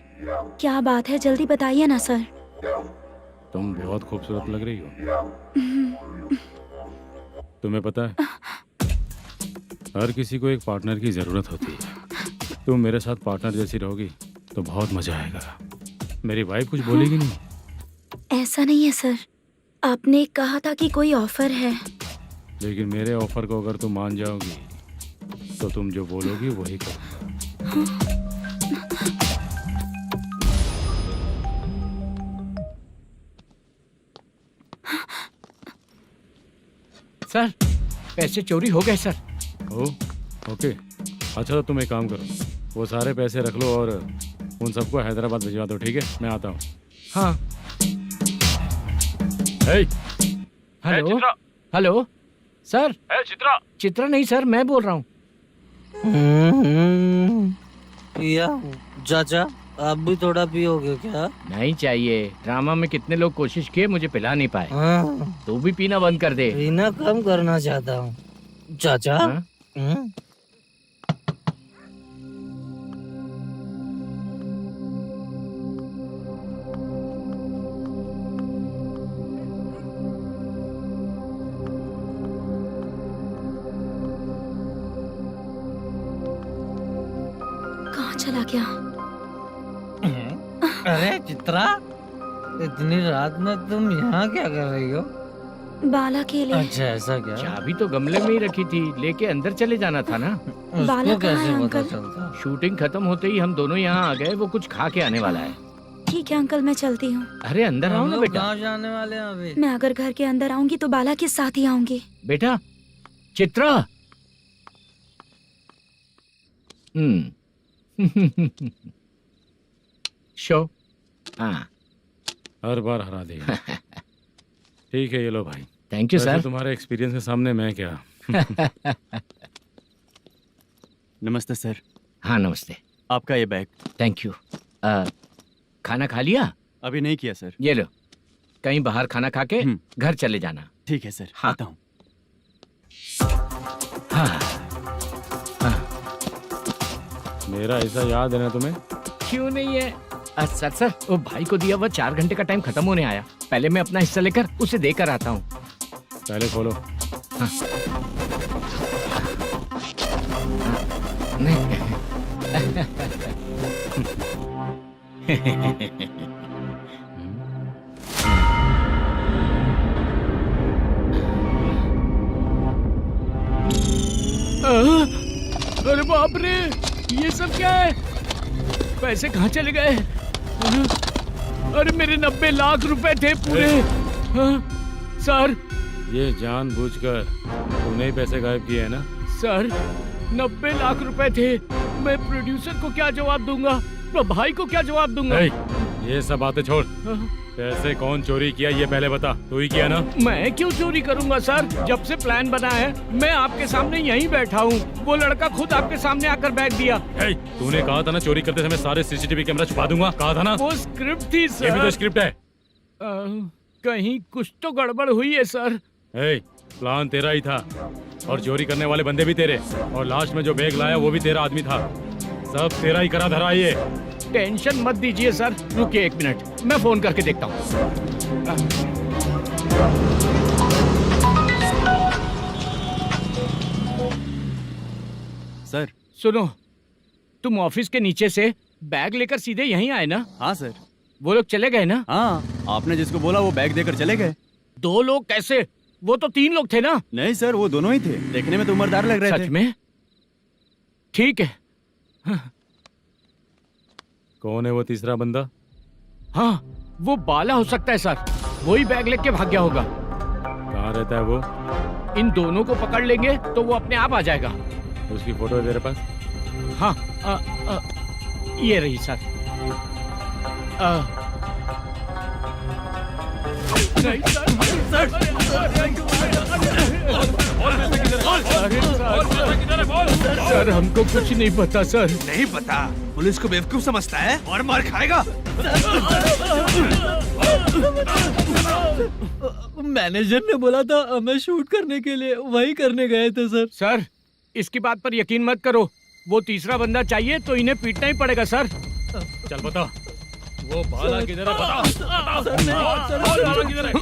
क्या बात है, जल्दी बताइए ना सर। तुम बहुत खूबसूरत लग रही हो। तुम्हें पता है, हर किसी को एक पार्टनर की जरूरत होती है। तुम मेरे साथ पार्टनर जैसी रहोगी तो बहुत मजा आएगा। मेरी वाइफ कुछ बोलेगी नहीं? ऐसा नहीं है सर, आपने कहा था कि कोई ऑफर है। लेकिन मेरे ऑफर को अगर तुम मान जाओगी तो तुम जो बोलोगी वही करूँगा। सर, पैसे चोरी हो गए सर। ओके, अच्छा तो तुम एक काम करो, वो सारे पैसे रख लो और उन सबको हैदराबाद भिजवा दो, ठीक है? मैं आता हूँ। हाँ। Hello hello sir. Chitra? Chitra नहीं सर, मैं बोल रहा हूँ। या चाचा, आप भी थोड़ा पियोगे क्या? नहीं चाहिए। ड्रामा में कितने लोग कोशिश किए, मुझे पिला नहीं पाए। तू भी पीना बंद कर दे। पीना कम करना चाहता हूँ चाचा। कहाँ चला गया? अरे चित्रा, इतनी रात में तुम यहाँ क्या कर रही हो? बाला के लिए। अच्छा ऐसा क्या? चाबी तो गमले में ही रखी थी, लेके अंदर चले जाना था ना। बाला उसको कहाँ है कैसे पता अंकल? चलता? शूटिंग खत्म होते ही हम दोनों यहाँ आ गए। वो कुछ खा के आने वाला है। ठीक है अंकल, मैं चलती हूँ। अरे अंदर आओ हम ना लोग बेटा। कहाँ जाने वाले हैं अभी? मैं अगर घर के अंदर आऊंगी तो बाला के साथ ही आऊंगी। बेटा चित्रा। शो। हाँ, हर बार हरा देगा। ठीक है, ये लो भाई। Thank you sir. तुम्हारे एक्सपीरियंस के सामने मैं क्या। नमस्ते सर। हाँ नमस्ते। आपका ये बैग। Thank you. खाना खा लिया? अभी नहीं किया सर। ये लो, कहीं बाहर खाना खा के घर चले जाना। ठीक है सर। हाँ। आता हूँ। हाँ। मेरा ऐसा याद है ना तुम्हें? क्यों नहीं है सर। सर वो भाई को दिया हुआ 4 घंटे का टाइम खत्म होने आया। पहले मैं अपना हिस्सा लेकर उसे देकर आता हूँ। पहले खोलो। हाँ। अरे बाप रे, ये सब क्या है? पैसे कहाँ चले गए? अरे मेरे 90 लाख रुपए थे पूरे। सर, ये जानबूझकर तूने ही पैसे गायब किए हैं ना? सर 90 लाख रुपए थे। मैं प्रोड्यूसर को क्या जवाब दूंगा, तो भाई को क्या जवाब दूंगा? ये सब बातें छोड़। पैसे कौन चोरी किया ये पहले बता। तू ही किया ना? मैं क्यों चोरी करूंगा सर? जब से प्लान बना है मैं आपके सामने यहीं बैठा हूँ। वो लड़का खुद आपके सामने आकर बैग दिया। तूने कहा था ना चोरी करते समय सारे सीसीटीवी कैमरा छुपा दूंगा, कहा था ना? वो स्क्रिप्ट थी सर। ये भी तो स्क्रिप्ट है। कहीं कुछ तो गड़बड़ हुई है सर। प्लान तेरा ही था और चोरी करने वाले बंदे भी तेरे, और लास्ट में जो बैग लाया वो भी तेरा आदमी था। सब तेरा ही करा धरा। ये टेंशन मत दीजिए सर। रुकिए 1 मिनट, मैं फोन करके देखता हूँ। सर सुनो, तुम ऑफिस के नीचे से बैग लेकर सीधे यहीं आए ना? हाँ सर। वो लोग चले गए ना? हाँ, आपने जिसको बोला वो बैग देकर चले गए। 2 लोग कैसे? वो तो 3 लोग थे ना? नहीं सर, वो दोनों ही थे। देखने में तो उम्रदार लग रहे थे। सच में? ठीक है। कौन है वो तीसरा बंदा? हाँ, वो बाला हो सकता है सर। वही बैग लेके भाग गया होगा। कहाँ रहता है वो? इन दोनों को पकड़ लेंगे तो वो अपने आप आ जाएगा। उसकी फोटो है तेरे पास? हाँ ये रही सर। नहीं सर हमको कुछ नहीं पता सर। नहीं पता? पुलिस को बेवकूफ समझता है और मार खाएगा। मैनेजर ने बोला था हमें शूट करने के लिए, वही करने गए थे सर। सर इसकी बात पर यकीन मत करो, वो तीसरा बंदा चाहिए तो इन्हें पीटना ही पड़ेगा सर। चल बता, वो बाला किधर है? बाला किधर है?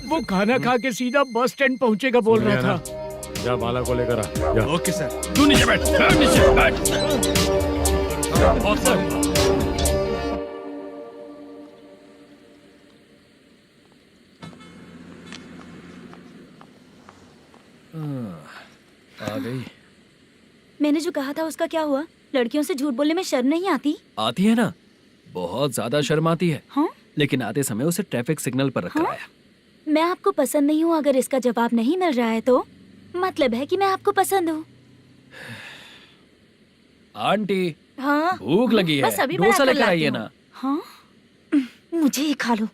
वो खाना खा के सीधा बस स्टैंड पहुंचेगा बोल रहा था। जा बाला को लेकर आ। जा। Okay sir. तू नीचे बैठ, नीचे बैठ। आ गई। मैंने जो कहा था उसका क्या हुआ? लड़कियों से झूठ बोलने में शर्म नहीं आती? आती है ना, बहुत ज्यादा शर्म आती है। हाँ? लेकिन आते समय उसे ट्रैफिक सिग्नल पर रखा हाँ? आया। मैं आपको पसंद नहीं हूँ अगर इसका जवाब नहीं मिल रहा है तो मतलब है कि मैं आपको पसंद हूँ। आंटी हाँ? भूख लगी है, बस अभी डोसा बनाकर लेकर लाती आइए हूँ। ना। हाँ? मुझे ही खा लो।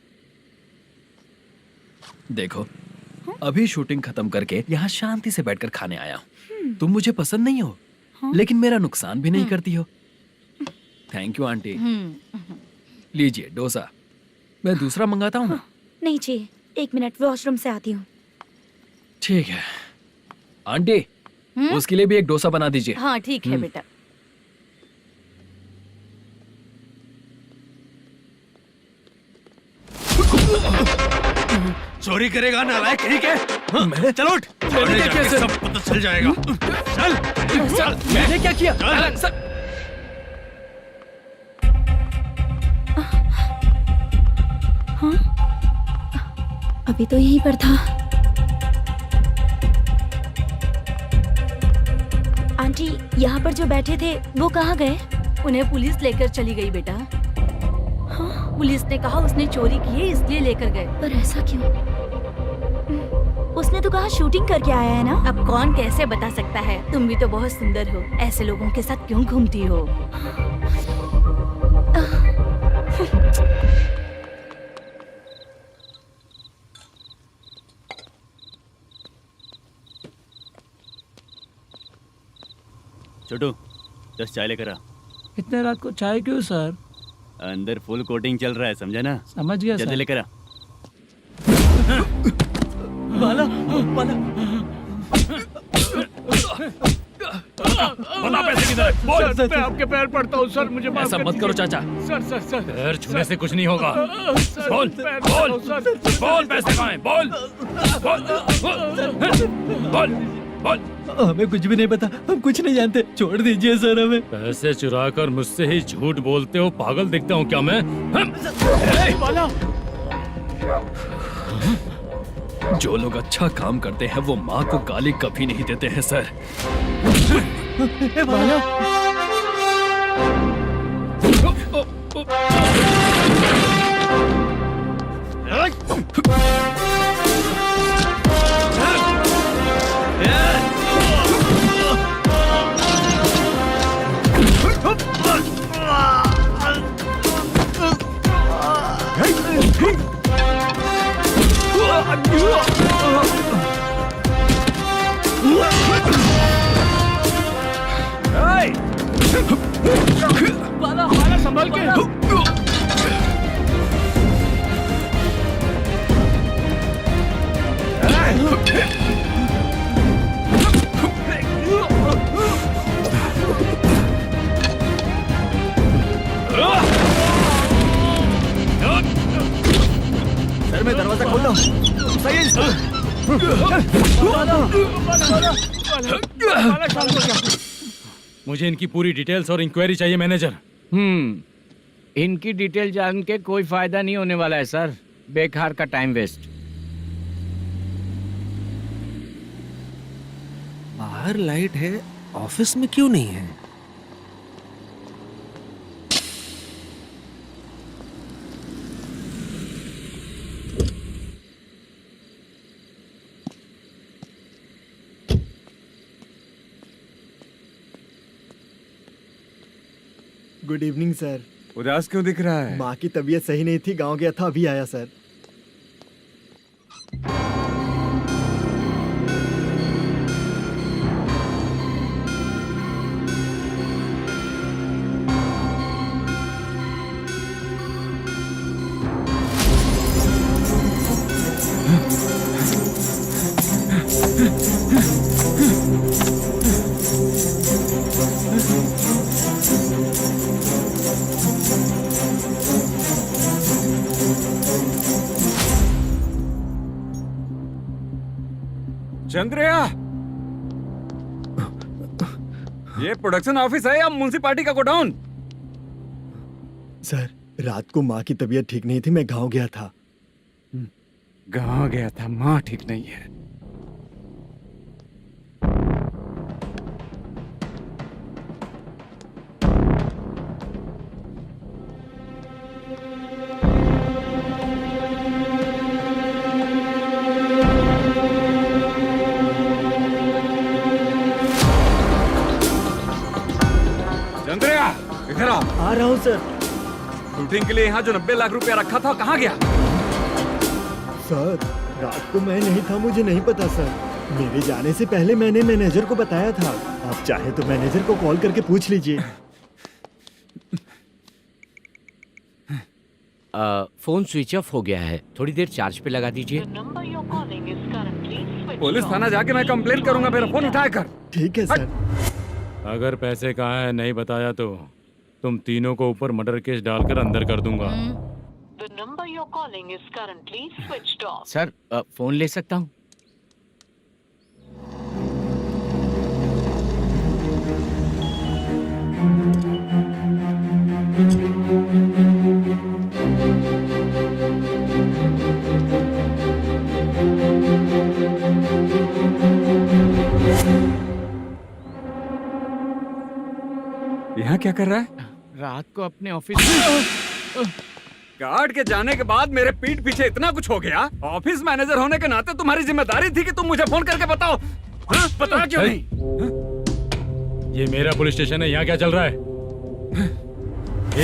देखो अभी शूटिंग खत्म करके यहाँ शांति से बैठकर खाने आया हूँ। तुम मुझे पसंद नहीं हो, लेकिन मेरा नुकसान भी नहीं करती हो। Thank you aunty. लीजिए डोसा। मैं दूसरा मंगाता हूँ ना? नहीं चाहिए, 1 मिनट वॉशरूम से आती हूँ। ठीक है आंटी, उसके लिए भी एक डोसा बना दीजिए। हाँ ठीक है बेटा। चोरी करेगा नालायक कहीं के? हाँ, चलो उठ। मैंने क्या किया? सब पता चल जाएगा। चल सर, मैंने क्या किया? सर हाँ? अभी तो यहीं पर था। आंटी यहाँ पर जो बैठे थे वो कहाँ गए? उन्हें पुलिस लेकर चली गई बेटा। हाँ? पुलिस ने कहा उसने चोरी की है इसलिए लेकर गए। पर ऐसा क्यों? उसने तो कहा शूटिंग करके आया है ना। अब कौन कैसे बता सकता है? तुम भी तो बहुत सुंदर हो, ऐसे लोगों के साथ क्यों घूमती हो? छोटू 10 चाय लेकर आ। इतने रात को चाय क्यों सर? अंदर फुल कोटिंग चल रहा है, समझा ना? समझ गया जल्दी सर। लेकर आ। बाला बाला बता पैसे किधर है? बोल। सर मैं आपके पैर पड़ता हूँ सर, मुझे माफ ऐसा कर मत करो दीजिए। चाचा। सर सर सर पैर छूने से कुछ नहीं होगा। सर, बोल पैर बोल पड़ता हूँ, सर। बोल, पैसे कहाँ हैं? बोल बोल बोल बोल। हमें कुछ भी नहीं पता, हम कुछ नहीं जानते, छोड़ दीजिए सर हमें। पैसे चुरा कर मुझसे ही झूठ बोलते हो? पागल दिखता हूँ क्या मैं? बाला जो लोग अच्छा काम करते हैं वो माँ को गाली कभी नहीं देते हैं सर। बाला बाला बाला संभाल के। सर मैं दरवाजा खोलता हूँ। सही है। मुझे इनकी पूरी डिटेल्स और इंक्वायरी चाहिए मैनेजर। इनकी डिटेल जान के कोई फायदा नहीं होने वाला है सर, बेकार का टाइम वेस्ट। बाहर लाइट है, ऑफिस में क्यों नहीं है? Good evening sir. उदास क्यों दिख रहा है? माँ की तबीयत सही नहीं थी, गांव गया था, अभी आया सर। चंद्रया, ये प्रोडक्शन ऑफिस है या म्युनिसिपालिटी का गोडाउन? सर, रात को माँ की तबीयत ठीक नहीं थी, मैं गांव गया था। गांव गया था, माँ ठीक नहीं है। चंद्रया, इधर आओ। आ रहा हूँ सर। शूटिंग के लिए यहाँ जो 90 लाख रुपया रखा था, कहाँ गया? सर, रात को मैं नहीं था, मुझे नहीं पता सर। मेरे जाने से पहले मैंने मैनेजर को बताया था। आप चाहे तो मैनेजर को कॉल करके पूछ लीजिए। फोन स्विच ऑफ हो गया है, थोड़ी देर चार्ज पे लगा दीजिए। पुलिस थाना जाके मैं कंप्लेंट करूंगा, मेरा फोन उठाया कर। ठीक है सर। अगर पैसे कहाँ है नहीं बताया तो तुम तीनों को ऊपर मर्डर केस डालकर अंदर कर दूंगा। The number you're calling is currently switched off. Sir, phone ले सकता हूँ? यहाँ क्या कर रहा है? रात को अपने ऑफिस गार्ड के जाने के बाद मेरे पीठ पीछे इतना कुछ हो गया। ऑफिस मैनेजर होने के नाते तुम्हारी जिम्मेदारी थी कि तुम मुझे फोन करके बताओ। हाँ? बता क्यों नहीं? ये मेरा पुलिस स्टेशन है, यहाँ क्या चल रहा है?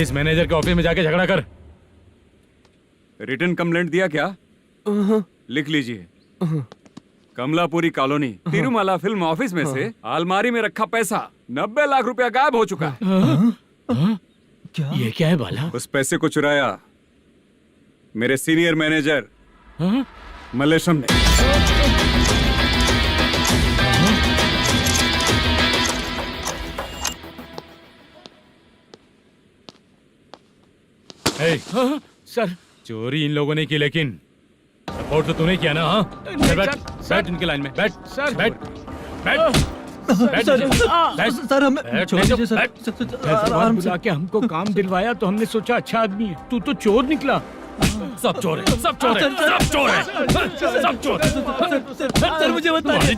इस मैनेजर के ऑफिस में जाके झगड़ा कर। रिटन कंप्लेंट दिया क्या? लिख लीजिए। Kamalapuri colony, Tirumala film office में से अलमारी में रखा पैसा 90 लाख रुपया गायब हो चुका है। क्या? ये क्या है बाला? उस पैसे को चुराया मेरे सीनियर मैनेजर मलेशम ने। सर, चोरी इन लोगों ने की, लेकिन सपोर्ट तो तूने किया ना? हाँ, बैठ इनकी लाइन में, बैठ सर, बैठ बैठ सर, हमें छोड़ दीजिए सर। आराम बुला के हमको काम दिलवाया तो हमने सोचा अच्छा आदमी है, तू तो चोर निकला। सब चोर है, सब चोर है, सब चोर है, सब चोर है। सर, मुझे बताइए।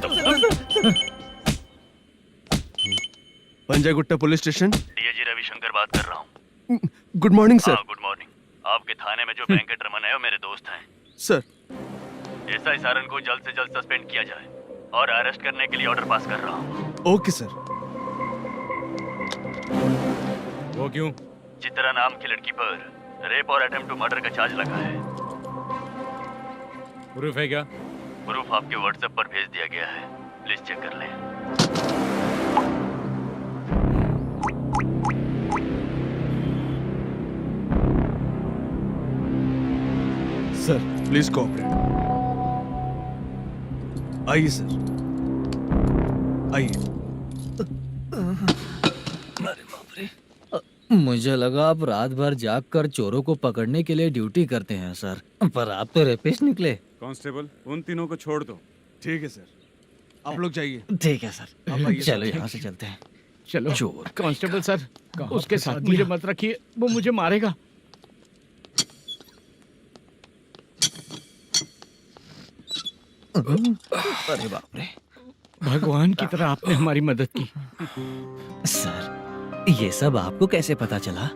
Panjagutta police station, DIG Ravishankar बात कर रहा हूँ। Good morning sir. Good morning. आपके थाने में जो वेंकट रमन है वो मेरे दोस्त हैं। सर, एसआई सारन को जल्द से जल्द सस्पेंड किया जाए और अरेस्ट करने के लिए ऑर्डर पास कर रहा हूँ। Okay sir. वो क्यों? चित्रा नाम की लड़की पर रेप और अटेम्प्ट टू मर्डर का चार्ज लगा है। प्रूफ है क्या? प्रूफ आपके व्हाट्सएप पर भेज दिया गया है, प्लीज चेक कर लें। Sir, please cooperate. आइए सर, आइए। मुझे लगा आप रात भर जाग कर चोरों को पकड़ने के लिए ड्यूटी करते हैं सर, पर आप तो रेपिस्ट निकले। कांस्टेबल, उन तीनों को छोड़ दो। ठीक है सर, आप लोग जाइए। ठीक है सर, चलो यहाँ से चलते हैं। चलो। चोर कांस्टेबल सर, उसके साथ मुझे मत रखिए, वो मुझे मारेगा। अरे बाप रे, भगवान की तरह आपने हमारी मदद की। सर, ये सब आपको कैसे पता चला?